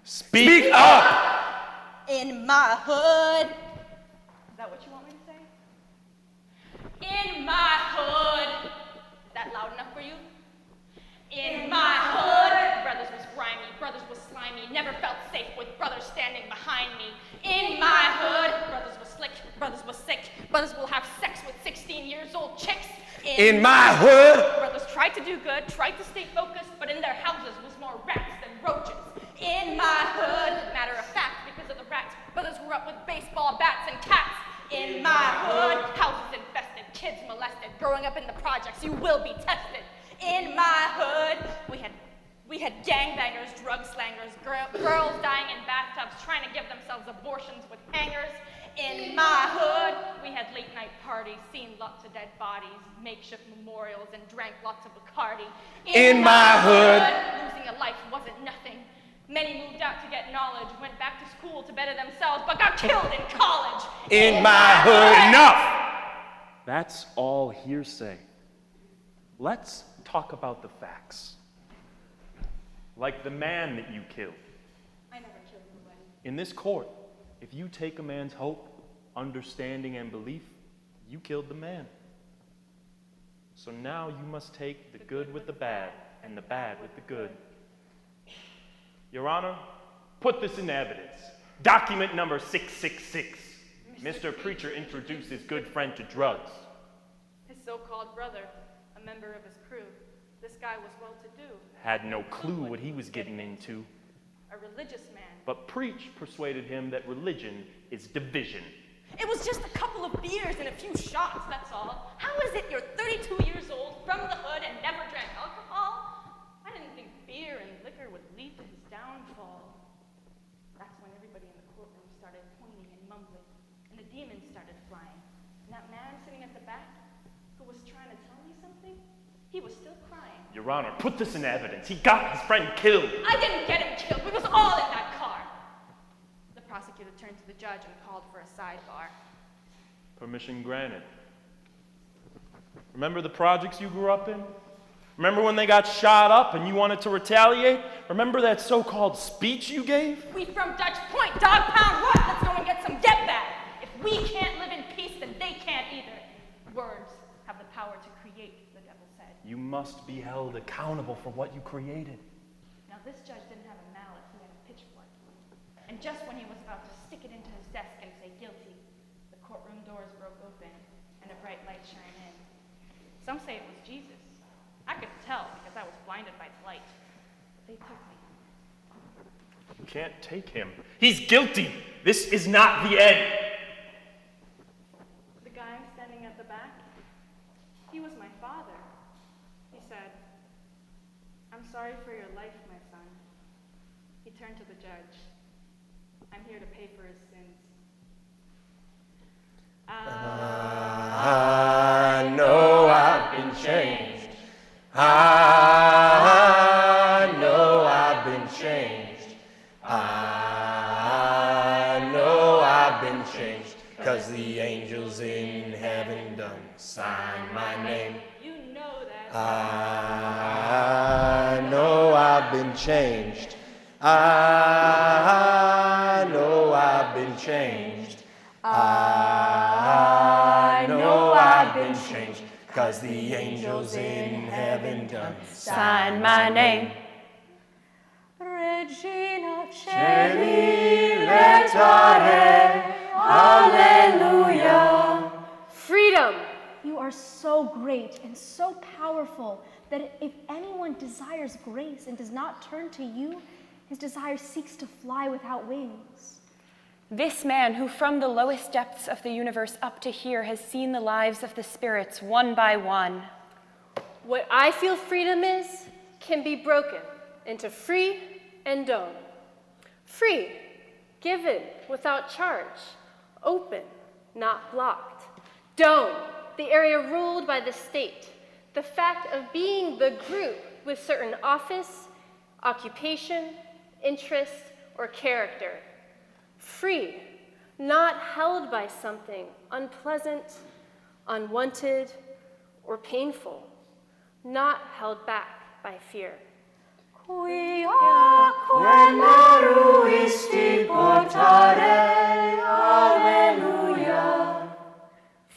Speak up! In my hood. Is that what you want me to say? In my hood. Is that loud enough for you? In my hood. Brothers was grimy, brothers was slimy, never felt safe with brothers standing behind me. In my hood. Brothers was slick, brothers was sick, brothers will have sex with 16-years-old chicks. In my hood. Brothers tried to do good, tried to stay focused, but in their houses was more rats than roaches. In my hood. Matter of fact, because of the rats, brothers grew up with baseball bats and cats. In my hood. Houses infested, kids molested, growing up in the projects, you will be tested. In my hood. We had gangbangers, drug slangers, girls dying in bathtubs, trying to give themselves abortions with hangers. In my hood, we had late night parties, seen lots of dead bodies, makeshift memorials, and drank lots of Bacardi. In my hood. Losing a life wasn't nothing. Many moved out to get knowledge, went back to school to better themselves, but got killed in college. In my hood. Enough! That's all hearsay. Let's talk about the facts. Like the man that you killed. I never killed nobody. In this court, if you take a man's hope, understanding, and belief, you killed the man. So now you must take the good with the bad and the bad with the good. Your Honor, put this in evidence. Document number 666. Mr. Preacher introduced his good friend to drugs. His so-called brother, a member of his crew. This guy was well-to-do. Had no clue what he was getting into. A religious man. But Preach persuaded him that religion is division. It was just a couple of beers and a few shots, that's all. How is it you're 32 years old, from the hood, and never drank alcohol? I didn't think beer and liquor would lead to his downfall. That's when everybody in the courtroom started pointing and mumbling, and the demons started flying. And that man sitting at the back, who was trying to tell me something, he was still crying. Your Honor, put this in evidence. He got his friend killed. I didn't get him killed. We was all in that car. The prosecutor turned to the judge and called for a sidebar. Permission granted. Remember the projects you grew up in? Remember when they got shot up and you wanted to retaliate? Remember that so-called speech you gave? We from Dutch Point, dog pound what? Let's go and get some get back. If we can't live in peace, then they can't either. Words have the power to create, the devil said. You must be held accountable for what you created. Now this judge didn't have a mallet, he had a pitchfork. And just when he was about to stick it into his desk and say guilty, the courtroom doors broke open and a bright light shined in. Some say it was Jesus. I could tell because I was blinded by the light. But they took me. You can't take him. He's guilty. This is not the end. The guy standing at the back, he was my father. He said, "I'm sorry for your life, my son." He turned to the judge. "I'm here to pay for his sins." I know I've been changed. I know I've been changed. I know I've been changed. 'Cause the angels in heaven done sign my name. You know that. I know I've been changed. I know I've been changed. I know I've been changed. 'Cause the angels in heaven done Sign my name. Regina Celi letare, Alleluia. Freedom! You are so great and so powerful that if anyone desires grace and does not turn to you, his desire seeks to fly without wings. This man who from the lowest depths of the universe up to here has seen the lives of the spirits one by one. What I feel freedom is can be broken into free and dome. Free, given without charge. Open, not blocked. Dome, the area ruled by the state. The fact of being the group with certain office, occupation, interest, or character. Free, not held by something unpleasant, unwanted, or painful, not held back by fear.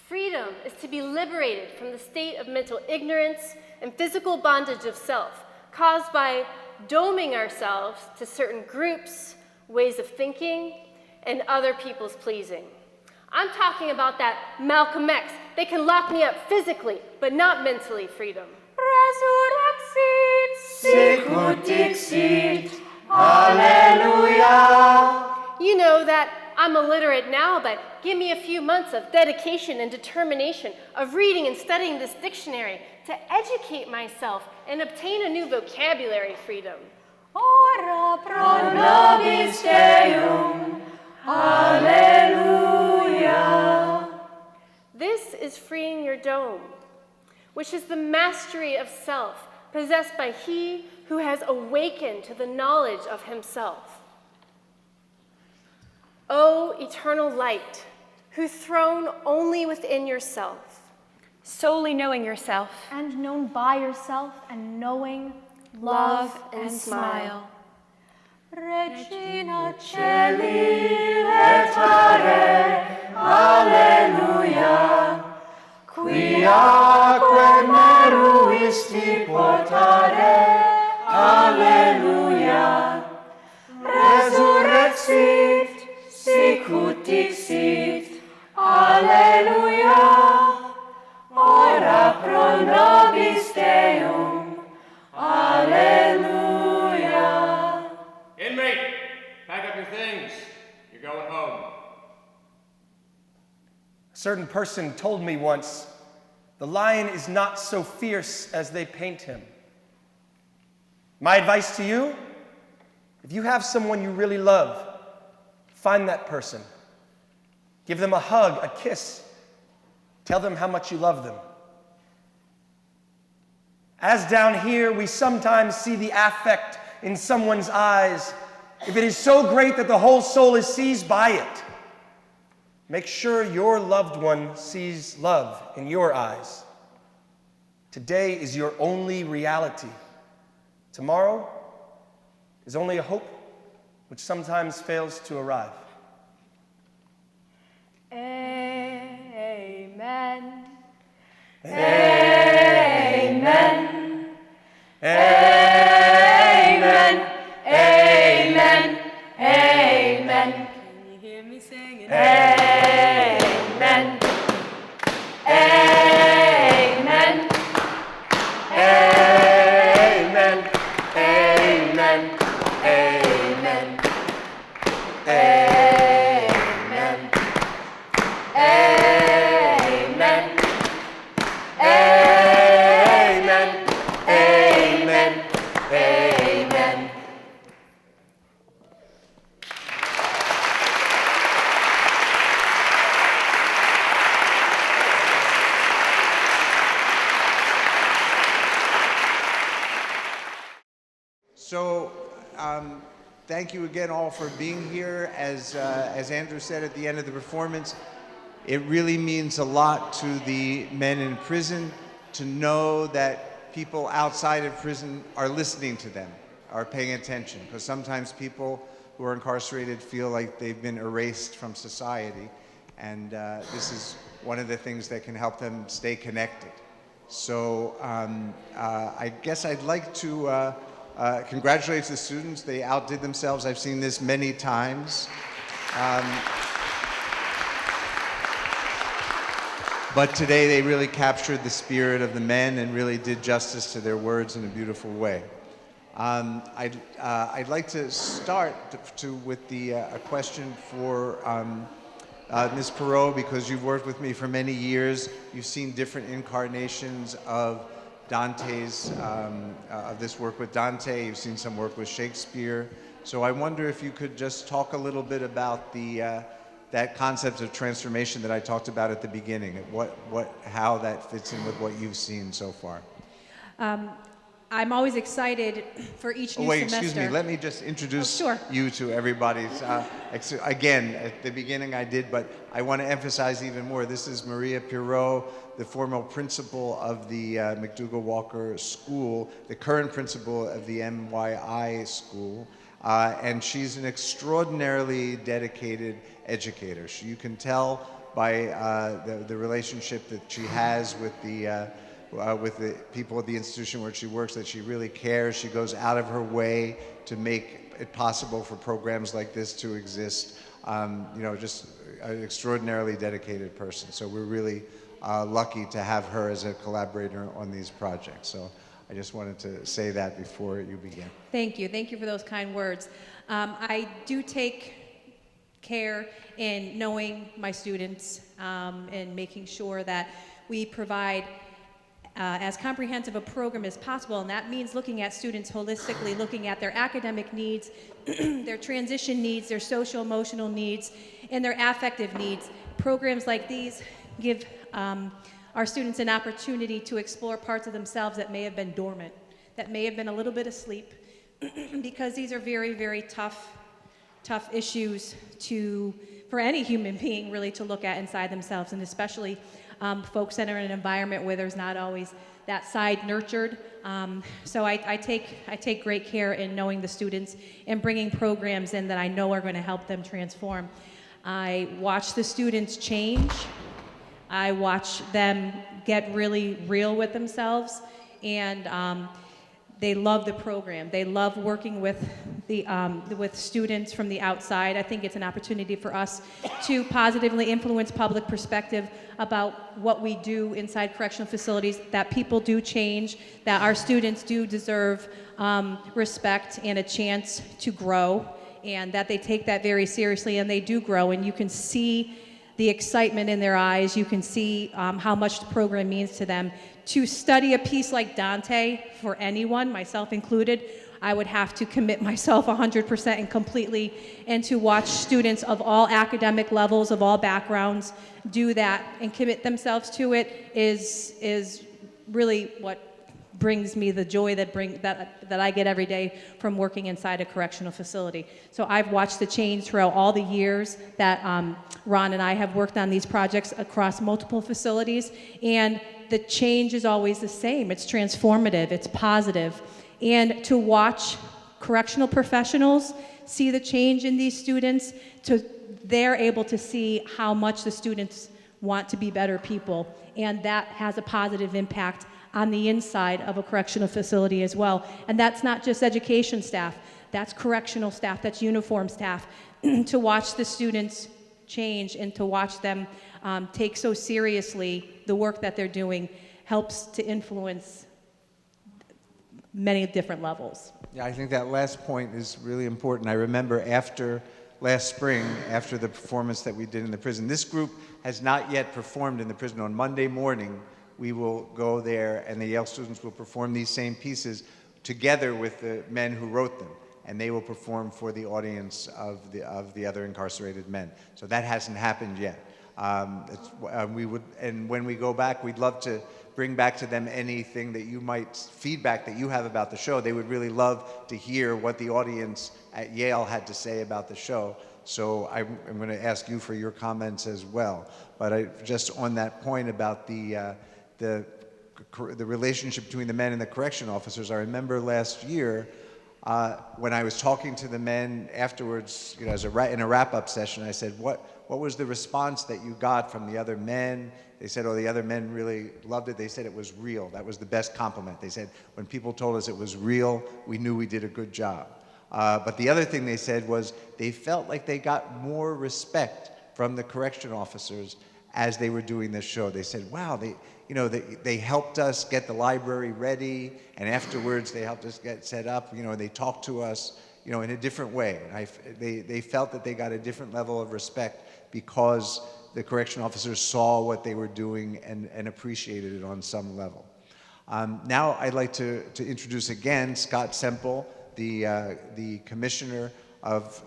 Freedom is to be liberated from the state of mental ignorance and physical bondage of self, caused by doming ourselves to certain groups, ways of thinking, and other people's pleasing. I'm talking about that Malcolm X. They can lock me up physically, but not mentally freedom. Sicut dixit, Alleluia. You know that I'm illiterate now, but give me a few months of dedication and determination of reading and studying this dictionary to educate myself and obtain a new vocabulary freedom. Ora pro nobis Deum, Alleluia. This is freeing your dome, which is the mastery of self, possessed by he who has awakened to the knowledge of himself. O eternal light, who throne only within yourself, Solely knowing yourself, And known by yourself and knowing love and smile. Regina Celi letare, Alleluia. Quiaque meruisti portare, Alleluia. Resurrexit, sicut dixit, Alleluia. Ora pro nobis Deum, Alleluia. Inmate, pack up your things. You're going home. A certain person told me once, the lion is not so fierce as they paint him. My advice to you, if you have someone you really love, find that person. Give them a hug, a kiss. Tell them how much you love them. As down here, we sometimes see the affect in someone's eyes. If it is so great that the whole soul is seized by it, make sure your loved one sees love in your eyes. Today is your only reality. Tomorrow is only a hope which sometimes fails to arrive. Amen. Amen. Amen. Amen. Amen. Can you hear me singing? Amen. Amen. Amen. Amen. Amen. Amen. Amen. Amen. Amen. Amen. So, thank you again all for being here. As Andrew said at the end of the performance, it really means a lot to the men in prison to know that people outside of prison are listening to them, are paying attention. Because sometimes people who are incarcerated feel like they've been erased from society. And this is one of the things that can help them stay connected. So I guess I'd like to congratulate the students. They outdid themselves. I've seen this many times. But today they really captured the spirit of the men and really did justice to their words in a beautiful way. I'd like to start with a question for Ms. Perot, because you've worked with me for many years. You've seen different incarnations of Dante's, of this work with Dante. You've seen some work with Shakespeare. So I wonder if you could just talk a little bit about that concept of transformation that I talked about at the beginning, how that fits in with what you've seen so far. I'm always excited for each new semester. Excuse me. Let me just introduce sure. you to everybody. Again, at the beginning I did, but I want to emphasize even more. This is Maria Pirot, the former principal of the Macdougall-Walker School, the current principal of the MYI School, and she's an extraordinarily dedicated educator. You can tell by the relationship that she has with the people at the institution where she works, that she really cares. She goes out of her way to make it possible for programs like this to exist. Just an extraordinarily dedicated person. So we're really lucky to have her as a collaborator on these projects. So I just wanted to say that before you begin. Thank you. Thank you for those kind words. I do take care in knowing my students and making sure that we provide as comprehensive a program as possible, and that means looking at students holistically, looking at their academic needs, their transition needs, their social emotional needs, and their affective needs. Programs like these give our students an opportunity to explore parts of themselves that may have been dormant, that may have been a little bit asleep, because these are very, very tough issues for any human being really to look at inside themselves, and especially folks that are in an environment where there's not always that side nurtured. So I take great care in knowing the students and bringing programs in that I know are going to help them transform. I watch the students change. I watch them get really real with themselves, and they love the program. They love working with with students from the outside. I think it's an opportunity for us to positively influence public perspective about what we do inside correctional facilities, that people do change, that our students do deserve respect and a chance to grow, and that they take that very seriously, and they do grow, and you can see the excitement in their eyes. You can see how much the program means to them. To study a piece like Dante, for anyone, myself included, I would have to commit myself 100% and completely, and to watch students of all academic levels, of all backgrounds, do that and commit themselves to it is really what brings me the joy that I get every day from working inside a correctional facility. So I've watched the change throughout all the years that Ron and I have worked on these projects across multiple facilities, and the change is always the same. It's transformative, it's positive. And to watch correctional professionals see the change in these students, they're able to see how much the students want to be better people, and that has a positive impact on the inside of a correctional facility as well. And that's not just education staff, that's correctional staff, that's uniform staff. To watch the students change and to watch them take so seriously the work that they're doing helps to influence many different levels. Yeah, I think that last point is really important. I remember after last spring, after the performance that we did in the prison, this group has not yet performed in the prison. On Monday morning, we will go there, and the Yale students will perform these same pieces together with the men who wrote them, and they will perform for the audience of the other incarcerated men. So that hasn't happened yet. And when we go back, we'd love to bring back to them anything that feedback that you have about the show. They would really love to hear what the audience at Yale had to say about the show. So I'm going to ask you for your comments as well. But just on that point about the relationship between the men and the correction officers, I remember last year when I was talking to the men afterwards, in a wrap-up session, I said, what was the response that you got from the other men? They said, the other men really loved it. They said it was real. That was the best compliment. They said, when people told us it was real, we knew we did a good job. But the other thing they said was they felt like they got more respect from the correction officers as they were doing this show. They said, wow, they helped us get the library ready, and afterwards they helped us get set up, and they talked to us, in a different way. And they felt that they got a different level of respect because the correction officers saw what they were doing and appreciated it on some level. Now I'd like to introduce again Scott Semple, the commissioner of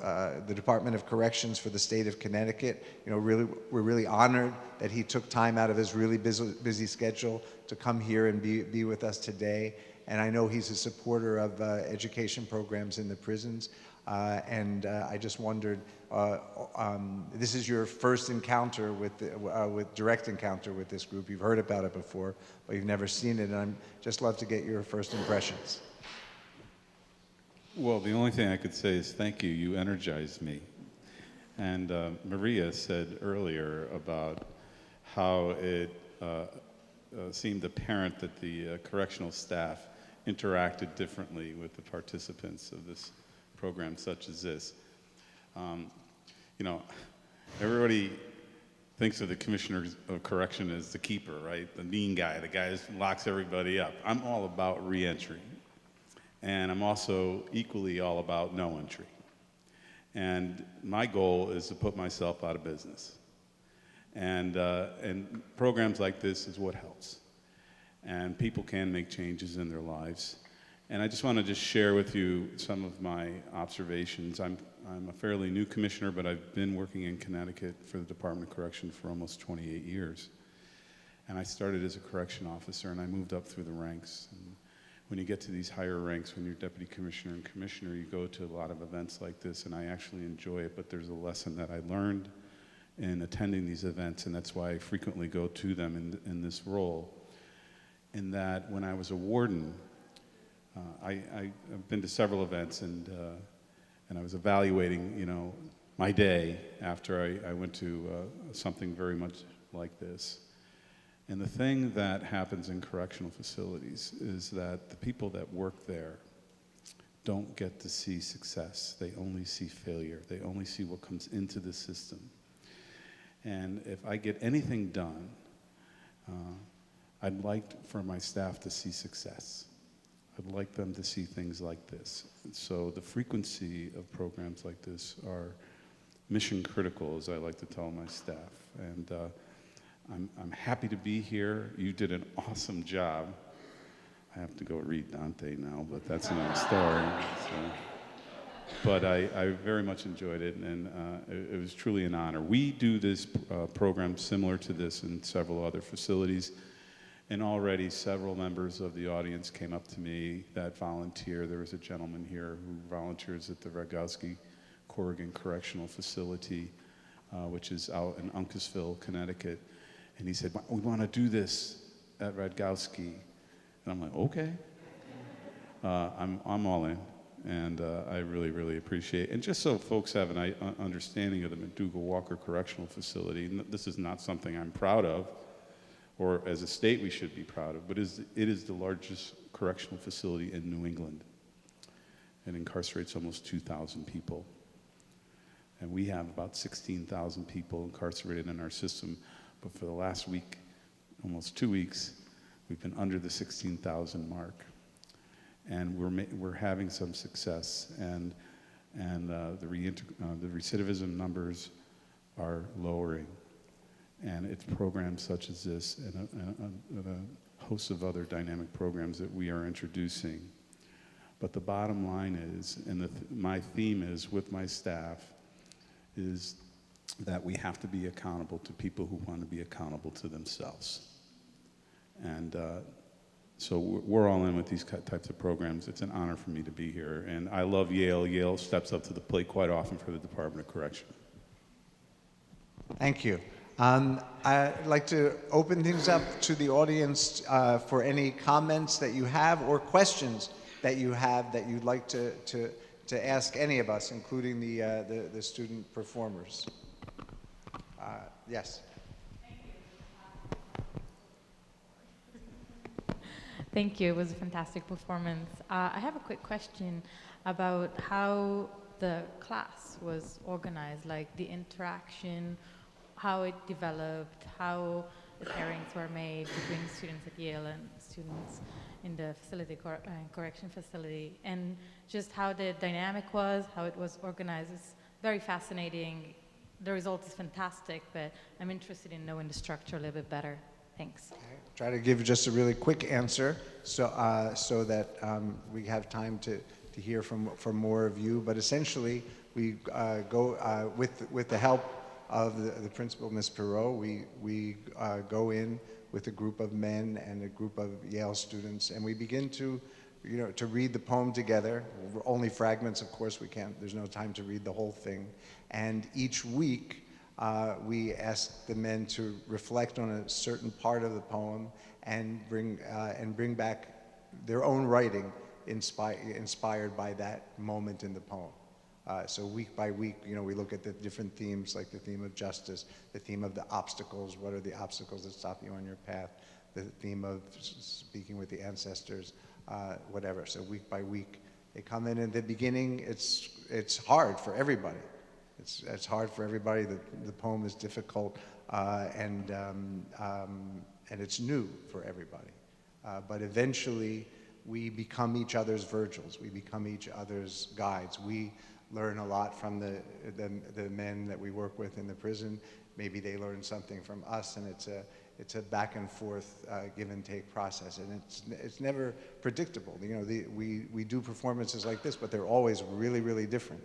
the Department of Corrections for the state of Connecticut. We're really honored that he took time out of his really busy schedule to come here and be with us today. And I know he's a supporter of education programs in the prisons. And I just wondered, this is your first encounter with direct encounter with this group. You've heard about it before, but you've never seen it, and I'd just love to get your first impressions. Well, the only thing I could say is thank you. You energized me. And Maria said earlier about how it seemed apparent that the correctional staff interacted differently with the participants of this program such as this. Everybody thinks of the commissioner of correction as the keeper, right? The mean guy, the guy who locks everybody up. I'm all about re-entry. And I'm also equally all about no entry. And my goal is to put myself out of business. And programs like this is what helps. And people can make changes in their lives. And I just want to share with you some of my observations. I'm a fairly new commissioner, but I've been working in Connecticut for the Department of Correction for almost 28 years. And I started as a correction officer, and I moved up through the ranks. And when you get to these higher ranks, when you're deputy commissioner and commissioner, you go to a lot of events like this, and I actually enjoy it, but there's a lesson that I learned in attending these events, and that's why I frequently go to them in this role, in that when I was a warden, I've been to several events, and I was evaluating, my day after I went to something very much like this. And the thing that happens in correctional facilities is that the people that work there don't get to see success. They only see failure. They only see what comes into the system. And if I get anything done, I'd like for my staff to see success. I'd like them to see things like this. And so the frequency of programs like this are mission critical, as I like to tell my staff. And I'm happy to be here. You did an awesome job. I have to go read Dante now, but that's another story. But I very much enjoyed it, and it was truly an honor. We do this program similar to this in several other facilities, and already several members of the audience came up to me that volunteer. There was a gentleman here who volunteers at the Corrigan Correctional Facility, which is out in Uncasville, Connecticut. And he said, we want to do this at Radgowski. And I'm like, okay. I'm all in. And I really, really appreciate it. And just so folks have an understanding of the Macdougall-Walker Correctional Facility, this is not something I'm proud of, or as a state we should be proud of, but it is the largest correctional facility in New England. It incarcerates almost 2,000 people. And we have about 16,000 people incarcerated in our system. But for the last week, almost 2 weeks, we've been under the 16,000 mark. And we're having some success, and the recidivism numbers are lowering, and it's programs such as this and a host of other dynamic programs that we are introducing. But the bottom line is, and my theme is with my staff, is that we have to be accountable to people who want to be accountable to themselves, and. So we're all in with these types of programs. It's an honor for me to be here. And I love Yale. Yale steps up to the plate quite often for the Department of Correction. Thank you. I'd like to open things up to the audience for any comments that you have or questions that you have that you'd like to ask any of us, including the student performers. Yes. Thank you. It was a fantastic performance. I have a quick question about how the class was organized, like the interaction, how it developed, how the pairings were made between students at Yale and students in the facility, correction facility, and just how the dynamic was, how it was organized. It's very fascinating. The result is fantastic, but I'm interested in knowing the structure a little bit better. Thanks. Okay. Try to give just a really quick answer so that we have time to hear from more of you. But essentially, We go with the help of the principal, Ms. Perot. We go in with a group of men and a group of Yale students, and we begin to read the poem together. Only fragments, of course, we can't. There's no time to read the whole thing. And each week, we ask the men to reflect on a certain part of the poem and bring back their own writing inspired by that moment in the poem. So week by week, we look at the different themes, like the theme of justice, the theme of the obstacles. What are the obstacles that stop you on your path? The theme of speaking with the ancestors, whatever. So week by week, they come in. In the beginning, it's hard for everybody. It's hard for everybody. The poem is difficult, and it's new for everybody. But eventually, we become each other's Virgils. We become each other's guides. We learn a lot from the men that we work with in the prison. Maybe they learn something from us, and it's a back and forth, give and take process, and it's never predictable. We do performances like this, but they're always really, really different,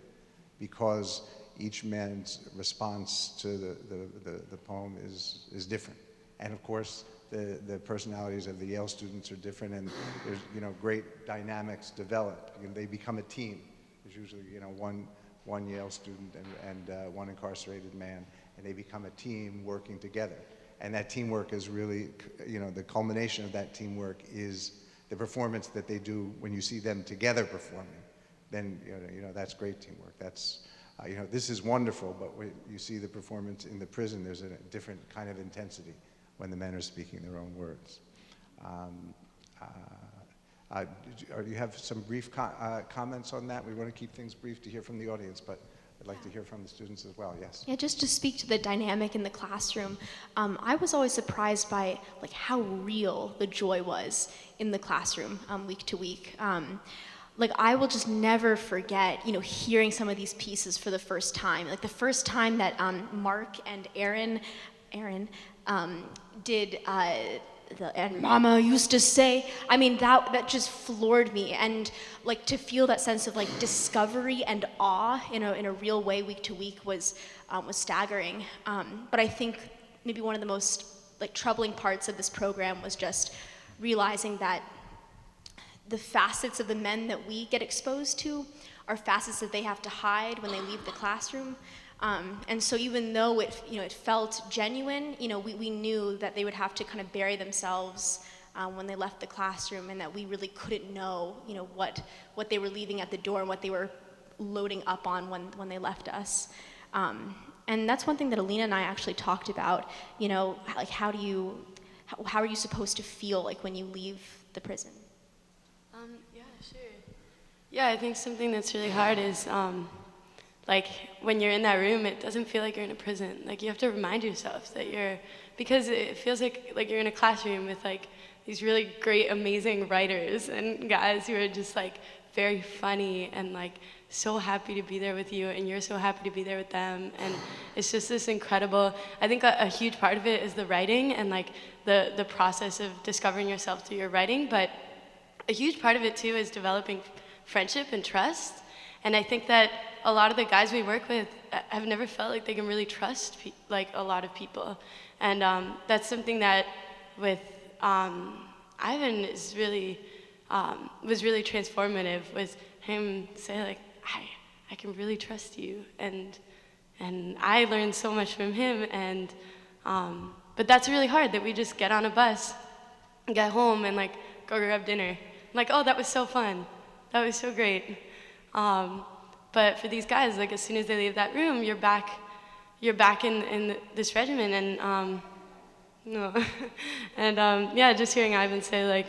because each man's response to the poem is different. And of course, the personalities of the Yale students are different, and there's great dynamics develop. They become a team. There's usually one Yale student and one incarcerated man, and they become a team working together. And that teamwork is really, the culmination of that teamwork is the performance that they do when you see them together performing. Then that's great teamwork. That's this is wonderful, but when you see the performance in the prison, there's a different kind of intensity when the men are speaking their own words. Do you have some brief comments on that? We want to keep things brief to hear from the audience, but I'd like to hear from the students as well. Yes. Yeah, just to speak to the dynamic in the classroom, I was always surprised by how real the joy was in the classroom week to week. I will just never forget, hearing some of these pieces for the first time. Like the first time that Mark and Aaron did and Mama used to say, I mean, that just floored me. And to feel that sense of discovery and awe in a real way week to week was staggering. But I think maybe one of the most troubling parts of this program was just realizing that the facets of the men that we get exposed to are facets that they have to hide when they leave the classroom. And so even though it felt genuine, we knew that they would have to kind of bury themselves when they left the classroom, and that we really couldn't know, what they were leaving at the door and what they were loading up on when they left us. And that's one thing that Alina and I actually talked about, how are you supposed to feel when you leave the prison? Yeah, sure. Yeah, I think something that's really hard is when you're in that room, it doesn't feel like you're in a prison. You have to remind yourself that because it feels like you're in a classroom with these really great, amazing writers and guys who are just very funny and so happy to be there with you, and you're so happy to be there with them. And it's just this incredible, I think a huge part of it is the writing and the process of discovering yourself through your writing, but a huge part of it too is developing friendship and trust. And I think that a lot of the guys we work with have never felt like they can really trust a lot of people. And that's something that with Ivan is really, was really transformative, was him saying I can really trust you. And I learned so much from him. And but that's really hard, that we just get on a bus and get home and go grab dinner. Oh, that was so fun. That was so great. But for these guys, as soon as they leave that room, you're back in this regimen, and no, and yeah, just hearing Ivan say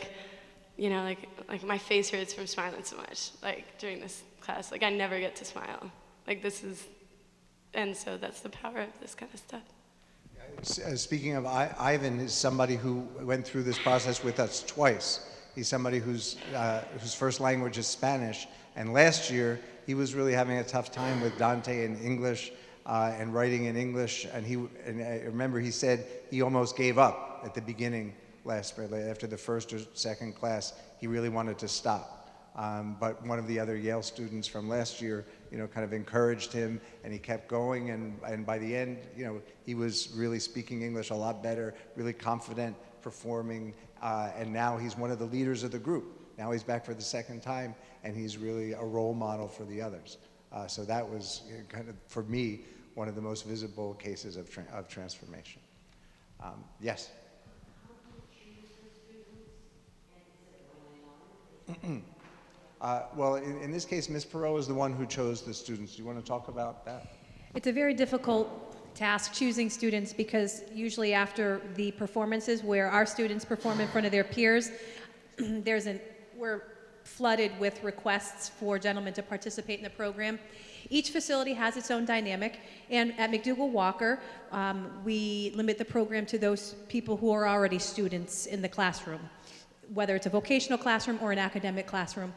my face hurts from smiling so much during this class. I never get to smile. And so that's the power of this kind of stuff. Speaking of Ivan, is somebody who went through this process with us twice. He's somebody whose first language is Spanish, and last year he was really having a tough time with Dante in English and writing in English. And I remember he said he almost gave up at the beginning last spring. After the first or second class, he really wanted to stop. But one of the other Yale students from last year kind of encouraged him, and he kept going, and by the end, he was really speaking English a lot better, really confident, performing, and now he's one of the leaders of the group. Now he's back for the second time, and he's really a role model for the others. So that was kind of, for me, one of the most visible cases of transformation. Yes? Well, in this case, Ms. Perot is the one who chose the students. Do you want to talk about that? It's a very difficult task choosing students, because usually after the performances where our students perform in front of their peers, we're flooded with requests for gentlemen to participate in the program. Each facility has its own dynamic, and at Macdougall-Walker, we limit the program to those people who are already students in the classroom, whether it's a vocational classroom or an academic classroom.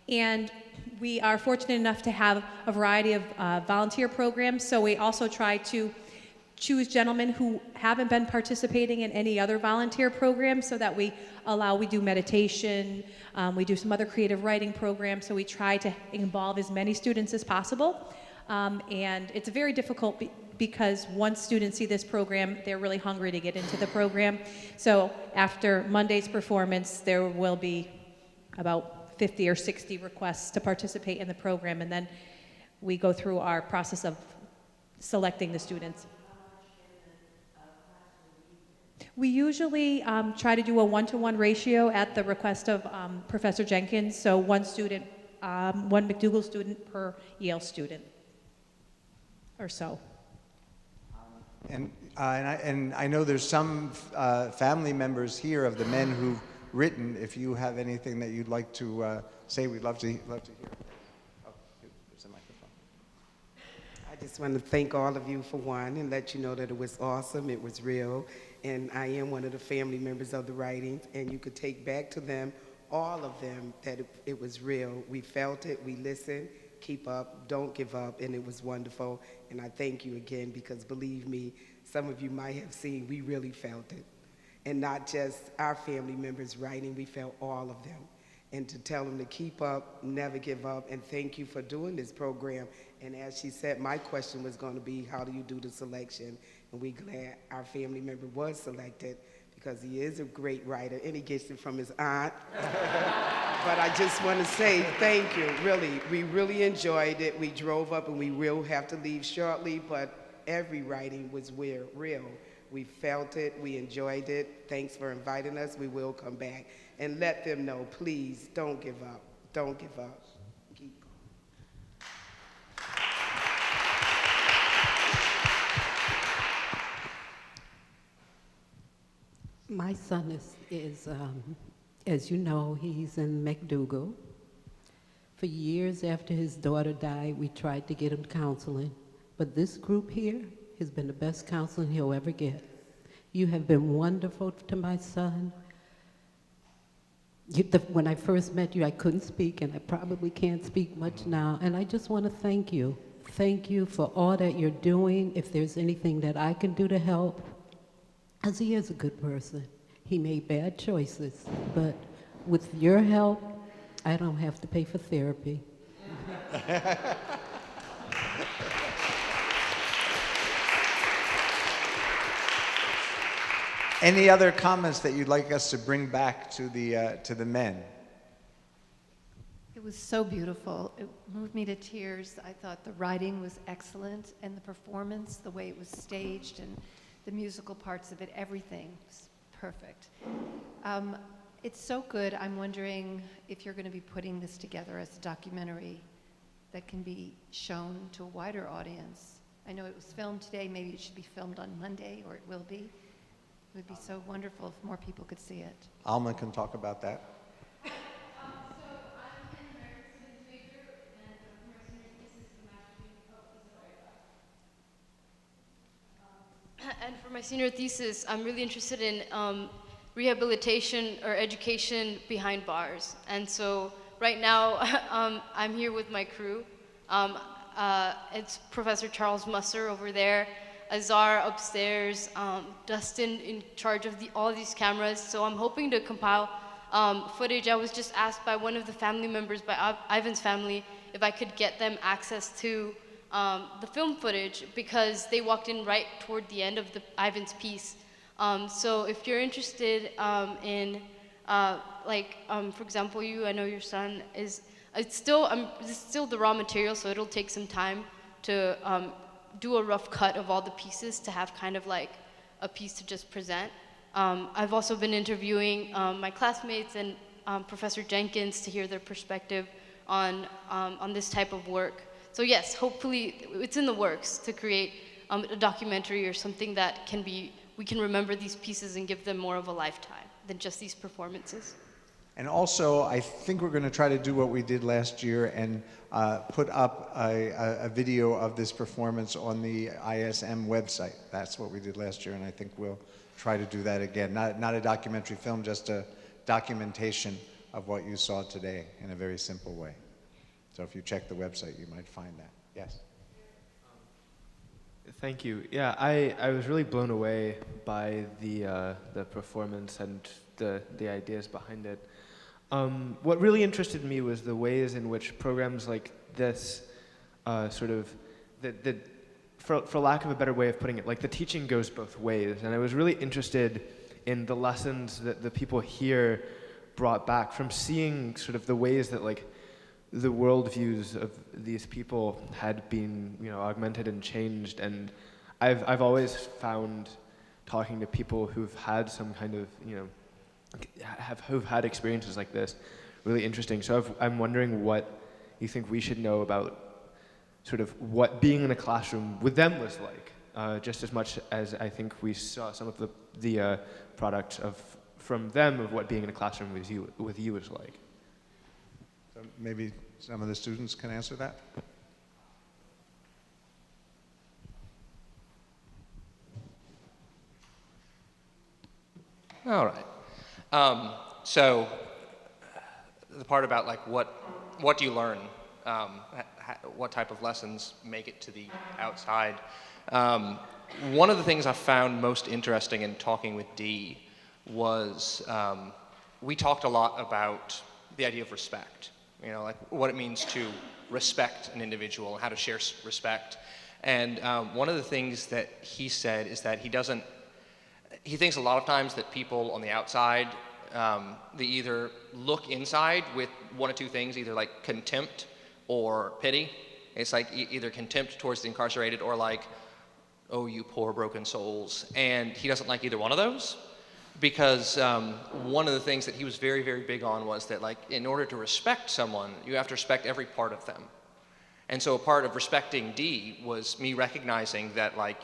And we are fortunate enough to have a variety of volunteer programs, so we also try to choose gentlemen who haven't been participating in any other volunteer programs, so that we do meditation, we do some other creative writing programs, so we try to involve as many students as possible. And it's very difficult because once students see this program, they're really hungry to get into the program. So after Monday's performance, there will be about 50 or 60 requests to participate in the program, and then we go through our process of selecting the students. We usually try to do a 1-to-1 ratio at the request of Professor Jenkins, so one McDougall student per Yale student, or so. And I know there's some family members here of the men who've written. If you have anything that you'd like to say, we'd love to hear. Oh, there's a microphone. I just want to thank all of you for one, and let you know that it was awesome, it was real, and I am one of the family members of the writings, and you could take back to them, all of them, that it was real. We felt it, we listened, keep up, don't give up, and it was wonderful. And I thank you again, because believe me, some of you might have seen, we really felt it. And not just our family members writing, we felt all of them. And to tell them to keep up, never give up, and thank you for doing this program. And as she said, my question was going to be, how do you do the selection? And we're glad our family member was selected, because he is a great writer, and he gets it from his aunt. But I just want to say thank you, really. We really enjoyed it. We drove up, and we will have to leave shortly, but every writing was real. We felt it, we enjoyed it. Thanks for inviting us. We will come back. And let them know, please, don't give up. Don't give up. Keep going. My son is as you know, he's in Macdougall. For years after his daughter died, we tried to get him counseling. But this group here has been the best counseling he'll ever get. You have been wonderful to my son. When I first met you, I couldn't speak, and I probably can't speak much now. And I just want to thank you. Thank you for all that you're doing. If there's anything that I can do to help, because he is a good person. He made bad choices, but with your help, I don't have to pay for therapy. Any other comments that you'd like us to bring back to the men? It was so beautiful. It moved me to tears. I thought the writing was excellent, and the performance, the way it was staged, and the musical parts of it, everything was perfect. It's so good. I'm wondering if you're going to be putting this together as a documentary that can be shown to a wider audience. I know it was filmed today. Maybe it should be filmed on Monday, or it will be. It would be so wonderful if more people could see it. Alma can talk about that. And for my senior thesis, I'm really interested in rehabilitation or education behind bars. And so right now, I'm here with my crew. It's Professor Charles Musser over there, Azar upstairs, Dustin in charge of all these cameras. So I'm hoping to compile footage, I was just asked by one of the family members, by Ivan's family, if I could get them access to the film footage because they walked in right toward the end of Ivan's piece. So if you're interested in, for example, I know your son is, it's still the raw material, so it'll take some time to do a rough cut of all the pieces to have kind of like a piece to just present. I've also been interviewing my classmates and Professor Jenkins to hear their perspective on this type of work. So yes, hopefully it's in the works to create a documentary or something that we can remember these pieces and give them more of a lifetime than just these performances. And also, I think we're going to try to do what we did last year and put up a video of this performance on the ISM website. That's what we did last year, and I think we'll try to do that again. Not a documentary film, just a documentation of what you saw today in a very simple way. So if you check the website, you might find that. Yes? Thank you. Yeah, I was really blown away by the performance and the ideas behind it. What really interested me was the ways in which programs like this for lack of a better way of putting it, like the teaching goes both ways. And I was really interested in the lessons that the people here brought back from seeing sort of the ways that like the worldviews of these people had been, augmented and changed. And I've always found talking to people who've had some kind of, who've had experiences like this really interesting. So I'm wondering what you think we should know about sort of what being in a classroom with them was like, just as much as I think we saw some of the product from them of what being in a classroom with you is like. So maybe some of the students can answer that. All right. So the part about like what do you learn? What type of lessons make it to the outside? One of the things I found most interesting in talking with Dee was we talked a lot about the idea of respect. Like what it means to respect an individual and how to share respect. And one of the things that he said is that he thinks a lot of times that people on the outside, they either look inside with one of two things, either like contempt or pity. It's like either contempt towards the incarcerated or like, oh, you poor broken souls. And he doesn't like either one of those because one of the things that he was very, very big on was that like in order to respect someone, you have to respect every part of them. And so a part of respecting Dee was me recognizing that like,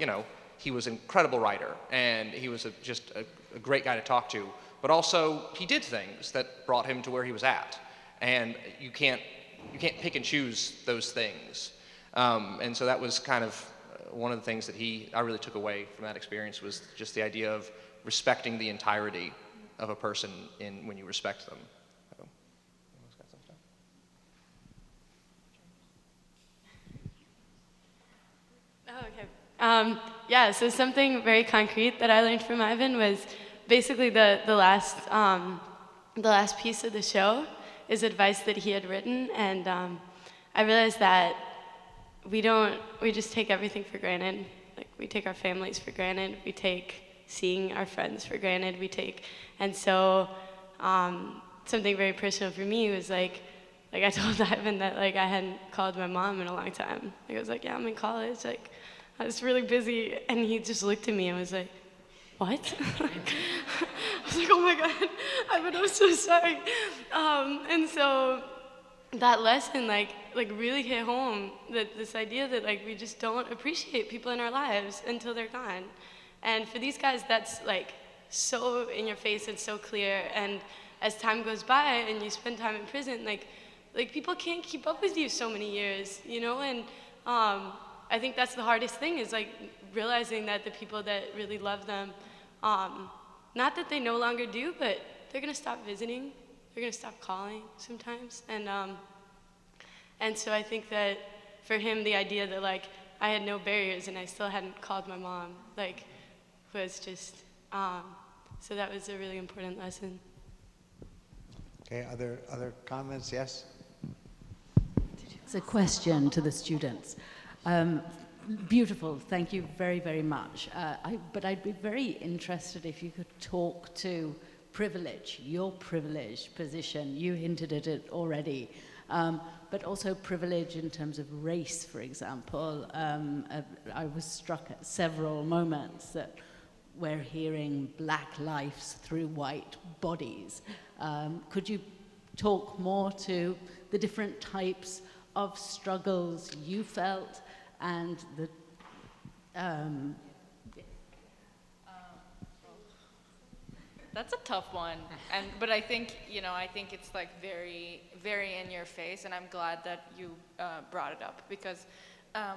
he was an incredible writer and he was just a great guy to talk to, but also he did things that brought him to where he was at. And you can't pick and choose those things. And so that was kind of one of the things that I really took away from that experience was just the idea of respecting the entirety of a person when you respect them. So, okay. So something very concrete that I learned from Ivan was basically the last piece of the show is advice that he had written, and I realized that we just take everything for granted. Like we take our families for granted. We take seeing our friends for granted. And so something very personal for me was like I told Ivan that like I hadn't called my mom in a long time. Like I was like, yeah, I'm in college. Like I was really busy, and he just looked at me and was like, what? I was like, oh my God, Ivan, I'm so sorry. And so that lesson like really hit home, that this idea that like we just don't appreciate people in our lives until they're gone. And for these guys, that's like so in your face and so clear. And as time goes by and you spend time in prison, like people can't keep up with you so many years, And I think that's the hardest thing is like realizing that the people that really love them, not that they no longer do, but they're gonna stop visiting. They're gonna stop calling sometimes. And so I think that for him, the idea that like I had no barriers and I still hadn't called my mom, like was just, so that was a really important lesson. Okay, other comments? Yes? It's a question to the students. Beautiful, thank you very, very much. But I'd be very interested if you could talk to privilege, your privileged position. You hinted at it already. But also privilege in terms of race, for example. I was struck at several moments that we're hearing black lives through white bodies. Could you talk more to the different types of struggles you felt and the That's a tough one, but I think it's like very, very in your face, and I'm glad that you brought it up because, I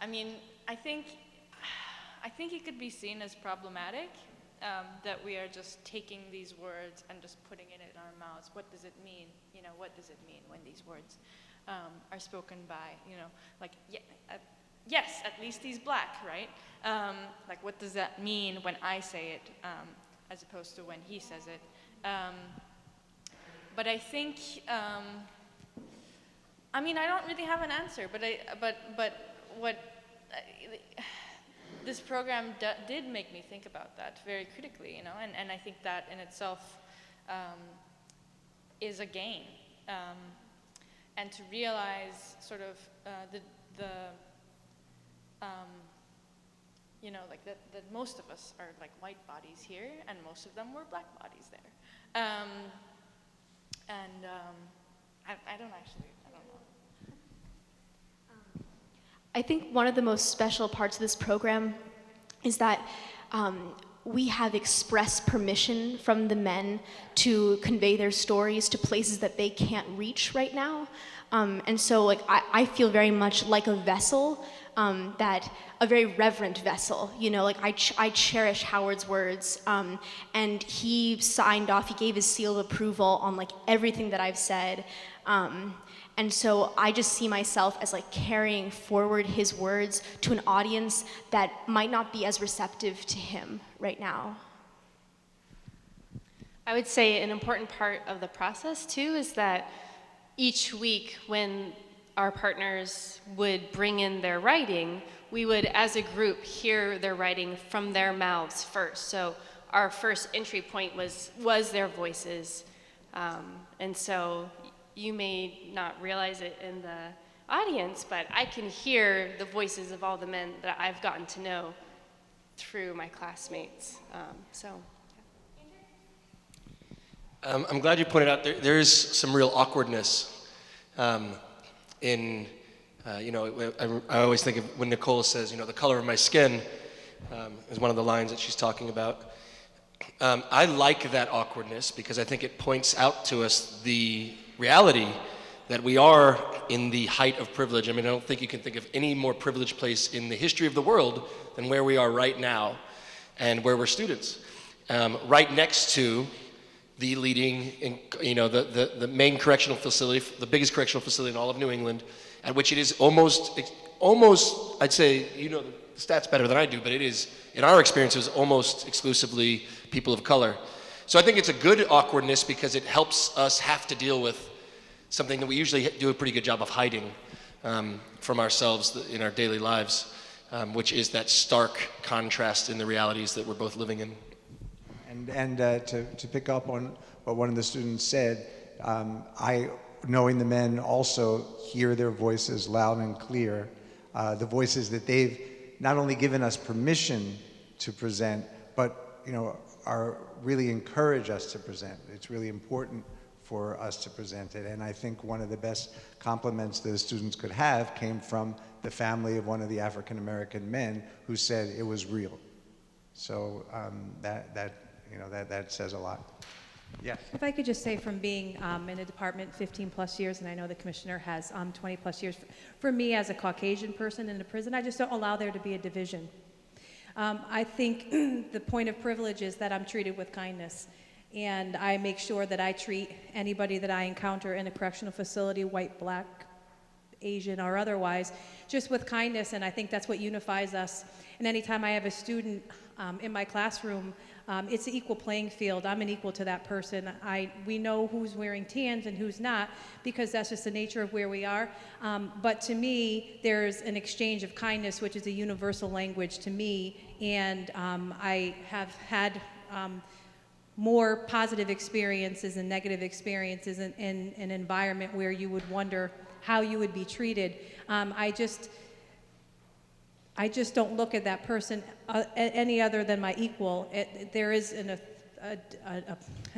mean, I think it could be seen as problematic that we are just taking these words and just putting it in our mouths. What does it mean? What does it mean when these words are spoken by? Yes, at least he's black, right? Like, what does that mean when I say it, as opposed to when he says it? But I think, I mean, I don't really have an answer, but what this program did make me think about that very critically, and I think that in itself is a gain, and to realize sort of that most of us are like white bodies here, and most of them were black bodies there. I don't know. I think one of the most special parts of this program is that we have express permission from the men to convey their stories to places that they can't reach right now. And so I feel very much like a vessel, that a very reverent vessel, I cherish Howard's words, and he signed off, he gave his seal of approval on everything that I've said. And so I just see myself as carrying forward his words to an audience that might not be as receptive to him right now. I would say an important part of the process too is that each week when our partners would bring in their writing, we would as a group hear their writing from their mouths first. So our first entry point was their voices. And so you may not realize it in the audience, but I can hear the voices of all the men that I've gotten to know through my classmates. I'm glad you pointed out there is some real awkwardness in, I always think of when Nicole says, the color of my skin is one of the lines that she's talking about. I like that awkwardness because I think it points out to us the reality that we are in the height of privilege. I mean, I don't think you can think of any more privileged place in the history of the world than where we are right now and where we're students. Right next to the leading, the main correctional facility, the biggest correctional facility in all of New England, at which it is almost, I'd say, the stats better than I do, but it is, in our experience, it was almost exclusively people of color. So I think it's a good awkwardness because it helps us have to deal with something that we usually do a pretty good job of hiding from ourselves in our daily lives, which is that stark contrast in the realities that we're both living in. And to pick up on what one of the students said, knowing the men also hear their voices loud and clear, the voices that they've not only given us permission to present, but are really encourage us to present. It's really important for us to present it. And I think one of the best compliments that the students could have came from the family of one of the African-American men who said it was real. So that says a lot. Yes. If I could just say, from being in the department 15 plus years, and I know the commissioner has 20 plus years, for me as a Caucasian person in the prison, I just don't allow there to be a division. I think the point of privilege is that I'm treated with kindness, and I make sure that I treat anybody that I encounter in a correctional facility, white, black, Asian, or otherwise, just with kindness, and I think that's what unifies us. And anytime I have a student in my classroom it's an equal playing field. I'm an equal to that person. We know who's wearing tans and who's not, because that's just the nature of where we are. But to me, there's an exchange of kindness, which is a universal language to me, and I have had more positive experiences and negative experiences in an environment where you would wonder how you would be treated. I just don't look at that person any other than my equal. There is an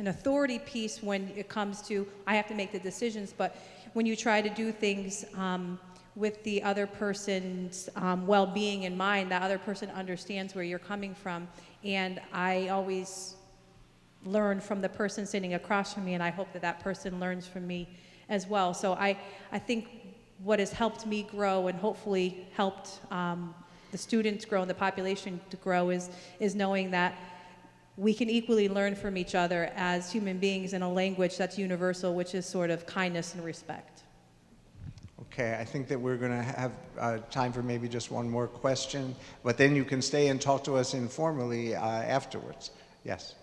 authority piece when it comes to, I have to make the decisions, but when you try to do things with the other person's well-being in mind, the other person understands where you're coming from. And I always learn from the person sitting across from me, and I hope that that person learns from me as well. So I think what has helped me grow and hopefully helped the students grow and the population to grow is knowing that we can equally learn from each other as human beings in a language that's universal, which is sort of kindness and respect. Okay, I think that we're going to have time for maybe just one more question, but then you can stay and talk to us informally afterwards. Yes.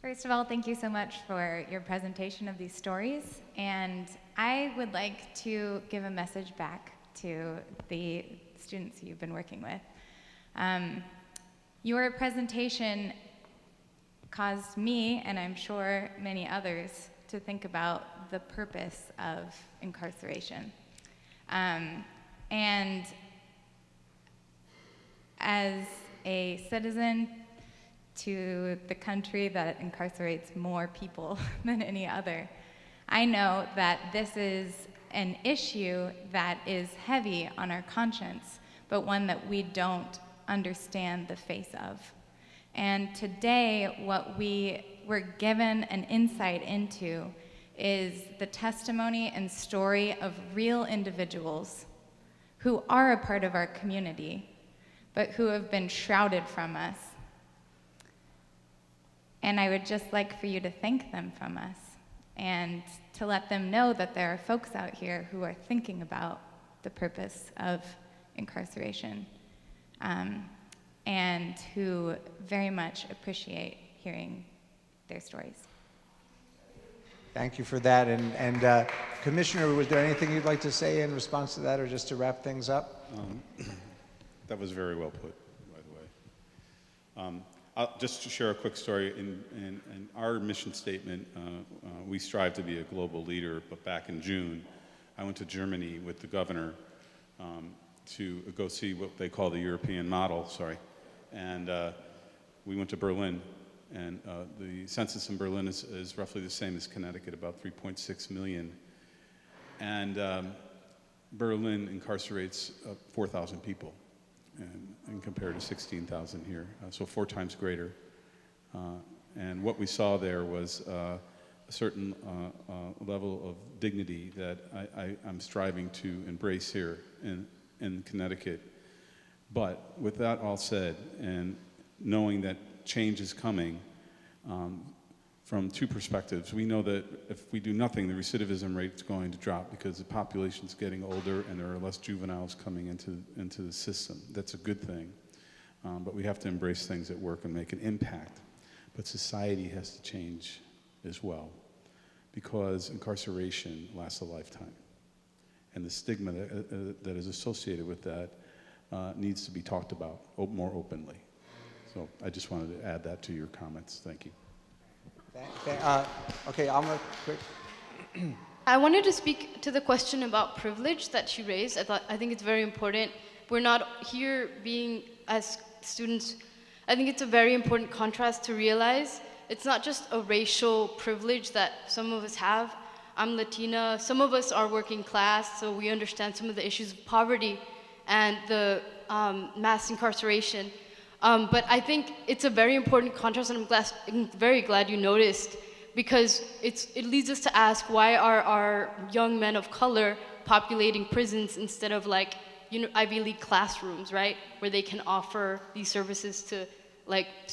First of all, thank you so much for your presentation of these stories, and I would like to give a message back to the students you've been working with. Your presentation caused me, and I'm sure many others, to think about the purpose of incarceration. And as a citizen to the country that incarcerates more people than any other, I know that this is an issue that is heavy on our conscience, but one that we don't understand the face of. And today, what we were given an insight into is the testimony and story of real individuals who are a part of our community, but who have been shrouded from us. And I would just like for you to thank them from us and to let them know that there are folks out here who are thinking about the purpose of incarceration and who very much appreciate hearing their stories. Thank you for that. And Commissioner, was there anything you'd like to say in response to that, or just to wrap things up? That was very well put, by the way. Just to share a quick story, in our mission statement, we strive to be a global leader, but back in June, I went to Germany with the governor to go see what they call the European model, and we went to Berlin, and the census in Berlin is roughly the same as Connecticut, about 3.6 million, and Berlin incarcerates 4,000 people. And compared to 16,000 here, so 4 times greater. And what we saw there was a certain level of dignity that I'm striving to embrace here in Connecticut. But with that all said, and knowing that change is coming, from 2 perspectives. We know that if we do nothing, the recidivism rate is going to drop because the population's getting older and there are less juveniles coming into the system. That's a good thing. But we have to embrace things at work and make an impact. But society has to change as well, because incarceration lasts a lifetime. And the stigma that is associated with that needs to be talked about more openly. So I just wanted to add that to your comments. Thank you. Okay, Alma, quick. I wanted to speak to the question about privilege that she raised. I think it's very important. We're not here being as students. I think it's a very important contrast to realize it's not just a racial privilege that some of us have. I'm Latina. Some of us are working class, so we understand some of the issues of poverty and the mass incarceration. But I think it's a very important contrast, and I'm very glad you noticed, because it leads us to ask, why are our young men of color populating prisons instead of Ivy League classrooms, right, where they can offer these services to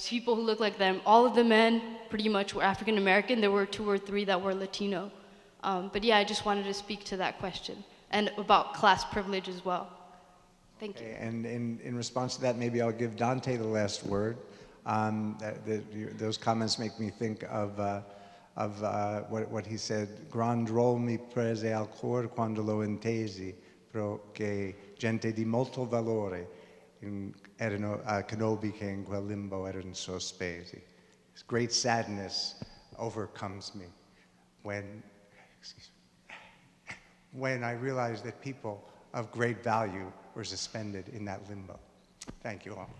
people who look like them. All of the men pretty much were African American. There were 2 or 3 that were Latino. But yeah, I just wanted to speak to that question and about class privilege as well. Thank you. And in response to that, maybe I'll give Dante the last word. Those comments make me think of what he said. Gran drol mi prese al cor quando lo intesi, pro che gente di molto valore erano conobbi che in quel limbo erano sospesi. Great sadness overcomes me when I realize that people of great value were suspended in that limbo. Thank you all.